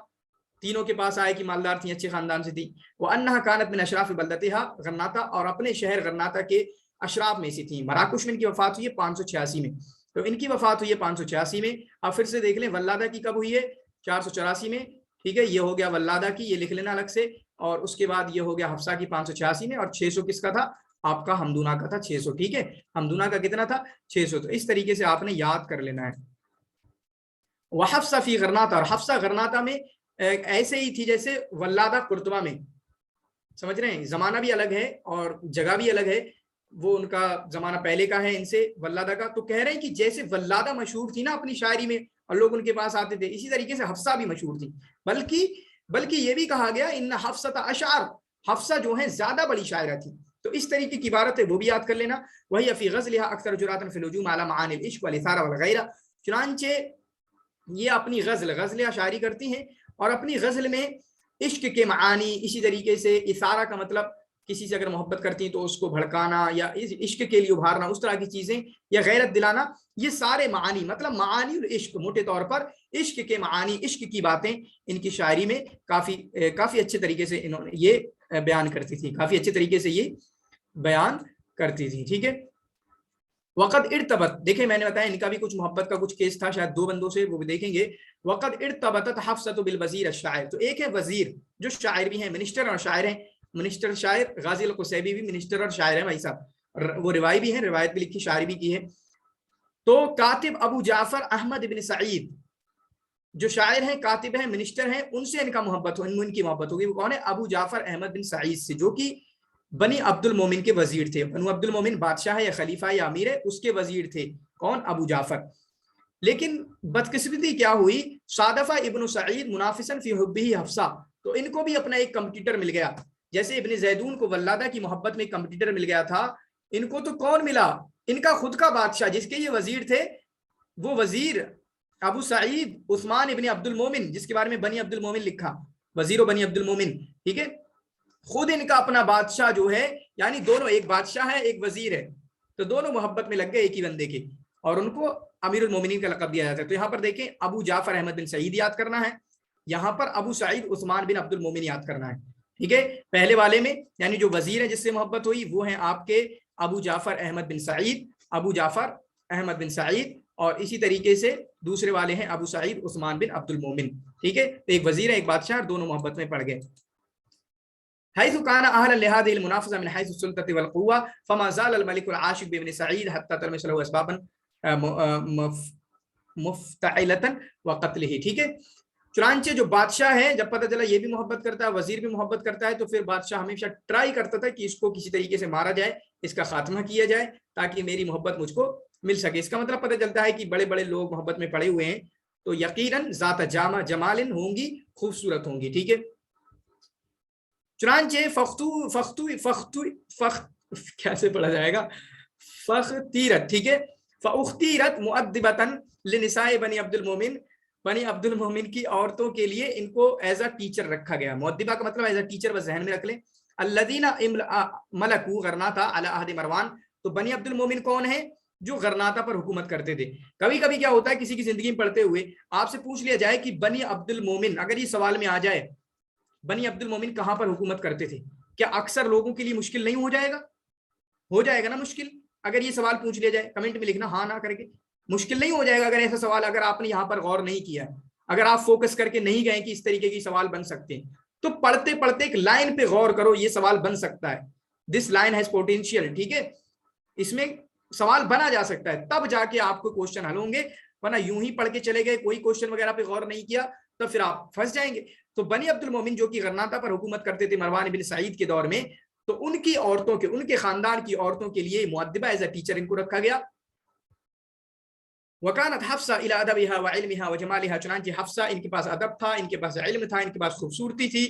तीनों के पास आया कि मालदार थी, अच्छे खानदान से थी। वो अन्नहा कानत मिन अशराफ बल्दतिहा गन्नाता, और अपने शहर गन्नाता के अशराफ में से थी। मराकुश में इनकी वफात हुई है 586 में, तो इनकी वफात हुई है 586 में। अब फिर से देख लें, वल्लादा की कब हुई है, 484 में, ठीक है, ये हो गया वल्लादा की, ये लिख लेना अलग से। और उसके बाद ये हो गया हफ्सा की 586 में, और 600 किसका था, आपका हमदूना का था 600, ठीक है, हमदूना का कितना था, 600। तो इस तरीके से आपने याद कर लेना है। वह हफ्सा फी गरनाता, और हफ्सा गरनाता में ऐसे ही थी जैसे वल्लादा कुर्तबा में, समझ रहे हैं, जमाना भी अलग है और जगह भी अलग है, वो उनका जमाना पहले का है इनसे वल्लादा का। तो कह रहे हैं कि जैसे वल्लादा मशहूर थी ना अपनी शायरी में और लोग उनके पास आते थे, इसी तरीके से हफ्सा भी मशहूर थी। बल्कि ये भी कहा गया इन हफ्सत अशार, हफ्सा जो है ज्यादा बड़ी शायरा थी। तो इस तरीके की इबारत है, वो भी याद कर लेना। वही फी ग़ज़लिहा अक्सर जुरातन फिल हुजूम अला मआनिल इश्क वल इसारा वल गैरा। चुनांचे ये अपनी गज़ल शायरी करती हैं और अपनी गज़ल में इश्क के मानी, इसी तरीके से इसारा का मतलब किसी से अगर मोहब्बत करती हैं तो उसको भड़काना या इश्क के लिए उभारना, उस तरह की चीजें, या गैरत दिलाना, ये सारे मानी मतलब मानी और इश्क, मोटे तौर पर इश्क के मानी, इश्क की बातें इनकी शायरी में काफी अच्छे तरीके से इन्होंने ये बयान करती थी, काफी अच्छे तरीके से ये बयान करती थी। ठीक है, वक़द इर्तबत, देखें मैंने बताया इनका भी कुछ मोहब्बत का कुछ केस था, शायद 2 बंदों से, वो भी देखेंगे। वक़द इर्तबतत हफ्सतु बिल वज़ीर अश-शायर, तो एक है वजीर जो शायर भी हैं, मिनिस्टर और शायर हैं। मिनिस्टर शायर गाजी अल-कुसैबी भी मिनिस्टर और शायर है भाई साहब, वो रिवाई भी हैं, रिवायत भी लिखी, शायरी भी की है। तो कातिब अबू जाफर अहमद इब्न सईद जो शायर हैं, कातिब हैं, मिनिस्टर हैं, उनसे इनकी मोहब्बत होगी। वो कौन है? अबू जाफर अहमद बिन सईद से, जो कि बनी अब्दुल मोमिन के वजीर थे। बनु अब्दुल मोमिन बादशाह है या खलीफा या अमीर है, उसके वजीर थे। कौन? अबू जाफर। लेकिन बदकिस्मती क्या हुई, सादफा इब्न सईद मुनाफिसन फी हुब्बिही हफ्सा, तो इनको भी अपना एक कंपटीटर मिल गया। जैसे इब्न जैदून को वल्लादा की मोहब्बत में कंपटीटर मिल गया था, इनको तो कौन मिला? इनका खुद का बादशाह, जिसके ये वजीर थे, वो वजीर अबू सईद उस्मान इब्न अब्दुल मोमिन, जिसके बारे में बनी अब्दुल मोमिन लिखा, वजीर बनी अब्दुल मोमिन। ठीक है, खुद इनका अपना बादशाह जो है, यानी दोनों, एक बादशाह है एक वजीर है, तो दोनों मोहब्बत में लग गए एक ही बंदे के, और उनको अमीरुल मोमिनीन का लक़ब दिया जाता है। तो यहाँ पर देखें, अबू जाफर अहमद बिन सईद याद करना है, यहाँ पर अबू सईद उस्मान बिन अब्दुल मोमिन याद करना है। ठीक है, पहले वाले में यानी जो वजीर है जिससे मोहब्बत हुई, वो है आपके अबू जाफर अहमद बिन सईद, अबू जाफर अहमद बिन सईद, और इसी तरीके से दूसरे वाले हैं अबू सईद उस्मान बिन अब्दुल मोमिन। ठीक है, तो एक वजीर है एक बादशाह, दोनों मोहब्बत में पड़ गए। حيث كان أهلا لهذه المنافسة من حيث السلطة والقوة فما زال الملك العاشق بابن سعيد حتى تلمس له أسبابا مفتعلة وقتله। ठीक है, चुनांचे जो बादशाह है, जब पता चला ये भी मोहब्बत करता है, वजीर भी मोहब्बत करता है, तो फिर बादशाह हमेशा ट्राई करता था कि इसको किसी तरीके से मारा जाए, इसका खात्मा किया जाए, ताकि मेरी मोहब्बत मुझको मिल सके। इसका मतलब पता चलता है कि बड़े बड़े लोग मोहब्बत में पड़े हुए हैं, तो यकीनन ज़ात जामा जमालिन होंगी, खूबसूरत होंगी। ठीक है, चुनांचे कैसे पढ़ा जाएगा, फख्तीरत। ठीक है, फख्तीरत मुअद्दिबतन लिनिसाए बनी अब्दुल मोमिन, बनी अब्दुल मोमिन की औरतों के लिए इनको एज अ टीचर रखा गया। मुअद्दिबा का मतलब एज अ टीचर, बस जहन में रख लें। अल्लदीना मलकू गरनाता अला अहद मरवान, तो बनी अब्दुल मोमिन कौन है? जो गरनाता पर हुकूमत करते थे। कभी कभी क्या होता है, किसी की जिंदगी में पढ़ते हुए आपसे पूछ लिया जाए कि बनी अब्दुल मोमिन, अगर ये सवाल में आ जाए बनी अब्दुल मोमिन कहां पर हुकूमत करते थे, क्या अक्सर लोगों के लिए मुश्किल नहीं हो जाएगा? हो जाएगा ना मुश्किल, अगर ये सवाल पूछ लिया जाए। कमेंट में लिखना हाँ ना करके, मुश्किल नहीं हो जाएगा अगर ऐसा सवाल, अगर आपने यहाँ पर गौर नहीं किया, अगर आप फोकस करके नहीं गए कि इस तरीके की सवाल बन सकते हैं, तो पढ़ते पढ़ते एक लाइन पे गौर करो, ये सवाल बन सकता है, दिस लाइन हैज पोटेंशियल। ठीक है, इसमें सवाल बना जा सकता है, तब जाके आपको क्वेश्चन हल होंगे, वरना यूं ही पढ़ के चले गए, कोई क्वेश्चन वगैरह पे गौर नहीं किया, तो फिर आप फंस जाएंगे। तो बनी अब्दुल मोमिन जो कि गरनाता पर हुकूमत करते थे मरवान बिन सईद के दौर में, तो उनकी औरतों के, उनके खानदान की औरतों के लिए मुअद्दिबा एज अ टीचर इनको रखा गया। वकानत हफ्सा इला अदबिहा व इल्मिहा व जमालिहा, चुनांचे हफ्सा इनके पास अदब था, इनके पास इल्म था, इनके पास खूबसूरती थी,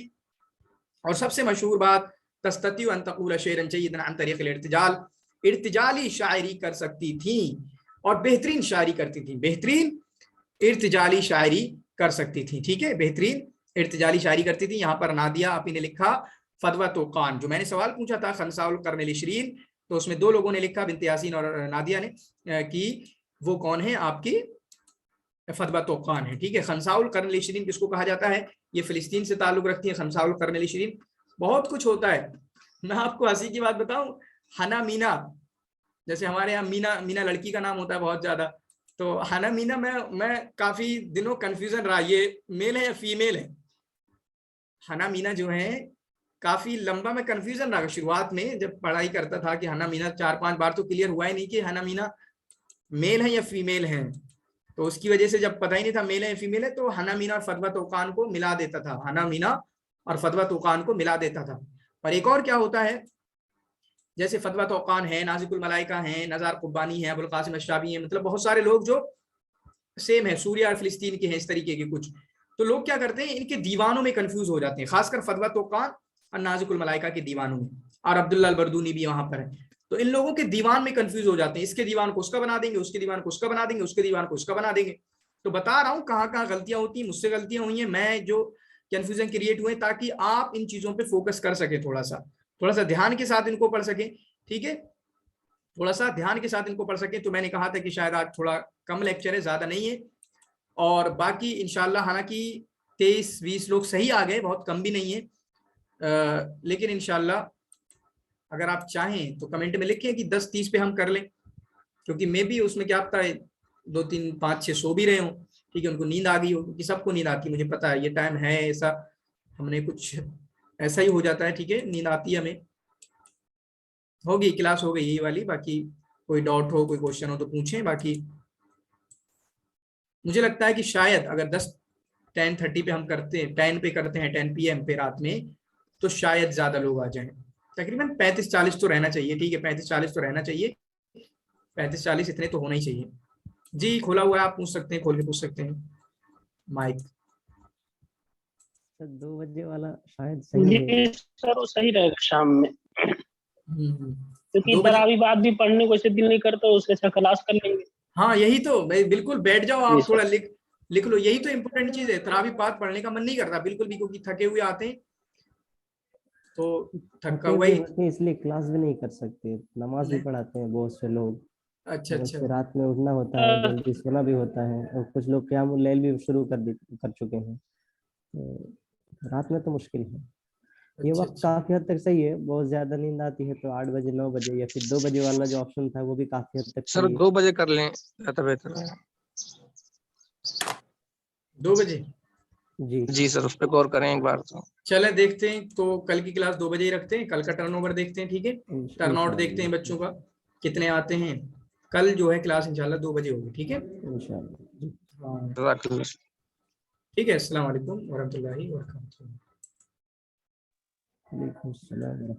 और सबसे मशहूर बात तस्ततियु अन तक़ूल शेरन जय्यदन अन तरीक़िल इर्तिजाल, इर्तिजाली शायरी कर सकती थी और बेहतरीन शायरी करती थी, बेहतरीन इर्तिजाली शायरी कर सकती थी। ठीक है, बेहतरीन इर्तिजाली शायरी करती थी। यहाँ पर नादिया आपी ने लिखा फदवा तोकान, जो मैंने सवाल पूछा था खनसाउल करने लिशरीन, तो उसमें 2 लोगों ने लिखा, बिनत यासीन और नादिया ने, कि वो कौन है आपकी फदवा तोकान है। ठीक है, खनसाउल करने लिशरीन किसको कहा जाता है? ये फिलिस्तीन से ताल्लुक रखती है खनसाउल करने लिशरीन। बहुत कुछ होता है, मैं आपको हंसी की बात बताऊं, हना मीना, जैसे हमारे यहाँ मीना, मीना लड़की का नाम होता है बहुत ज्यादा, तो हना मीना मैं काफी दिनों कंफ्यूजन रहा, ये मेल है या फीमेल है। हना मीना जो है काफी लंबा मैं कंफ्यूजन रहा शुरुआत में, जब पढ़ाई करता था कि हना मीना 4-5 बार तो क्लियर हुआ ही नहीं कि हना मीना मेल है या फीमेल है, तो उसकी वजह से जब पता ही नहीं था मेल है या फीमेल है, तो हना मीना और फदवा तोकान को मिला देता था, हना मीना और फदवा तोकान को मिला देता था। और एक और क्या होता है, जैसे फतवा तौकान है, नाजिकुल मलाइका हैं, नज़ार कुब्बानी है, अबुल कासिम अश्शाबी हैं, मतलब बहुत सारे लोग जो सेम है, सूरिया और फिलिस्तीन के हैं, इस तरीके के कुछ। तो लोग क्या करते हैं, इनके दीवानों में कंफ्यूज हो जाते हैं, खासकर फतवा तौकान और नाजिकुल मलाइका के दीवानों में, और अब्दुल्ला अल बरदूनी भी वहां पर है। तो इन लोगों के दीवान में कंफ्यूज हो जाते हैं, इसके दीवान को उसका बना देंगे, उसके दीवान को उसका बना देंगे, उसके दीवान को उसका बना देंगे। तो बता रहा हूँ कहाँ कहाँ गलतियां होती हैं, मुझसे गलतियां हुई हैं, मैं जो कंफ्यूजन क्रिएट हुए, ताकि आप इन चीजों पे फोकस कर सके, थोड़ा सा ध्यान के साथ इनको पढ़ सके, ठीक है, थोड़ा सा ध्यान के साथ इनको पढ़ सके। तो मैंने कहा था कि शायद आज थोड़ा कम लेक्चर है, ज्यादा नहीं है, और बाकी इंशाल्लाह, हालांकि 23-20 लोग सही आ गए, बहुत कम भी नहीं है, लेकिन इंशाल्लाह अगर आप चाहें तो कमेंट में लिखें कि 10-30 पे हम कर लें, क्योंकि मैं भी उसमें क्या पता है 2-3-5-6 सो भी रहे हो, ठीक है, उनको नींद आ गई हो, क्योंकि सबको नींद आती है, मुझे पता है ये टाइम है ऐसा, हमने कुछ ऐसा ही हो जाता है, ठीक है, नींद आती है हमें। होगी क्लास, हो गई यही वाली, बाकी कोई डाउट हो, कोई क्वेश्चन हो तो पूछें। बाकी मुझे लगता है कि शायद अगर 10:30 पे हम करते हैं, 10 पे करते हैं, 10 PM पे रात में, तो शायद ज्यादा लोग आ जाएं, तकरीबन 35-40 तो रहना चाहिए, ठीक है, 35-40 तो रहना चाहिए, 35-40 इतने तो होना ही चाहिए। जी खोला हुआ है, आप पूछ सकते हैं, खोल के पूछ सकते हैं माइक। सर 2 बजे वाला शायद सही है। जी सर, वो सही रहेगा शाम में, क्योंकि 2 बजे, तरावी बात भी पढ़ने को ऐसे दिल नहीं करता, उसके साथ क्लास कर लेंगे। हाँ यही तो, भाई बिल्कुल बैठ जाओ जी आप, थोड़ा सर। लिख लो, यही तो इम्पोर्टेंट चीज है। तरावी पाठ पढ़ने का मन नहीं करता बिल्कुल भी, क्योंकि थके हुए आते हैं, तो थका थके हुआ हुए ही। होते हैं इसलिए क्लास भी नहीं कर सकते, नमाज भी पढ़ाते हैं बहुत से लोग, अच्छा और अच्छा, उससे रात में उठना होता है, जल्दी सोना भी होता है, और कुछ लोग क़यामुल लैल भी शुरू कर चुके हैं, तो रात में तो मुश्किल है। ये अच्छा वक्त अच्छा, काफी हद तक सही है, बहुत ज्यादा नींद आती है तो 8 बजे 9 बजे, या फिर 2 बजे वाला जो ऑप्शन था वो भी काफी हद तक सर सही है। 2 बजे कर लें ज्यादा बेहतर है। 2 बजे, जी जी सर, उस पर गौर करें एक बार तो। चले देखते हैं, तो कल की क्लास 2 बजे ही रखते हैं, कल का टर्नओवर देखते हैं, ठीक है, टर्नआउट देखते हैं बच्चों का कितने आते हैं। कल जो है क्लास इंशाल्लाह 2 बजे होगी, ठीक है। इंशाल्लाह जी। हाँ जज़ाकल्लाह। ठीक है, अस्सलाम वालेकुम वरहमतुल्लाहि वबरकातुहू। वालेकुम सलाम।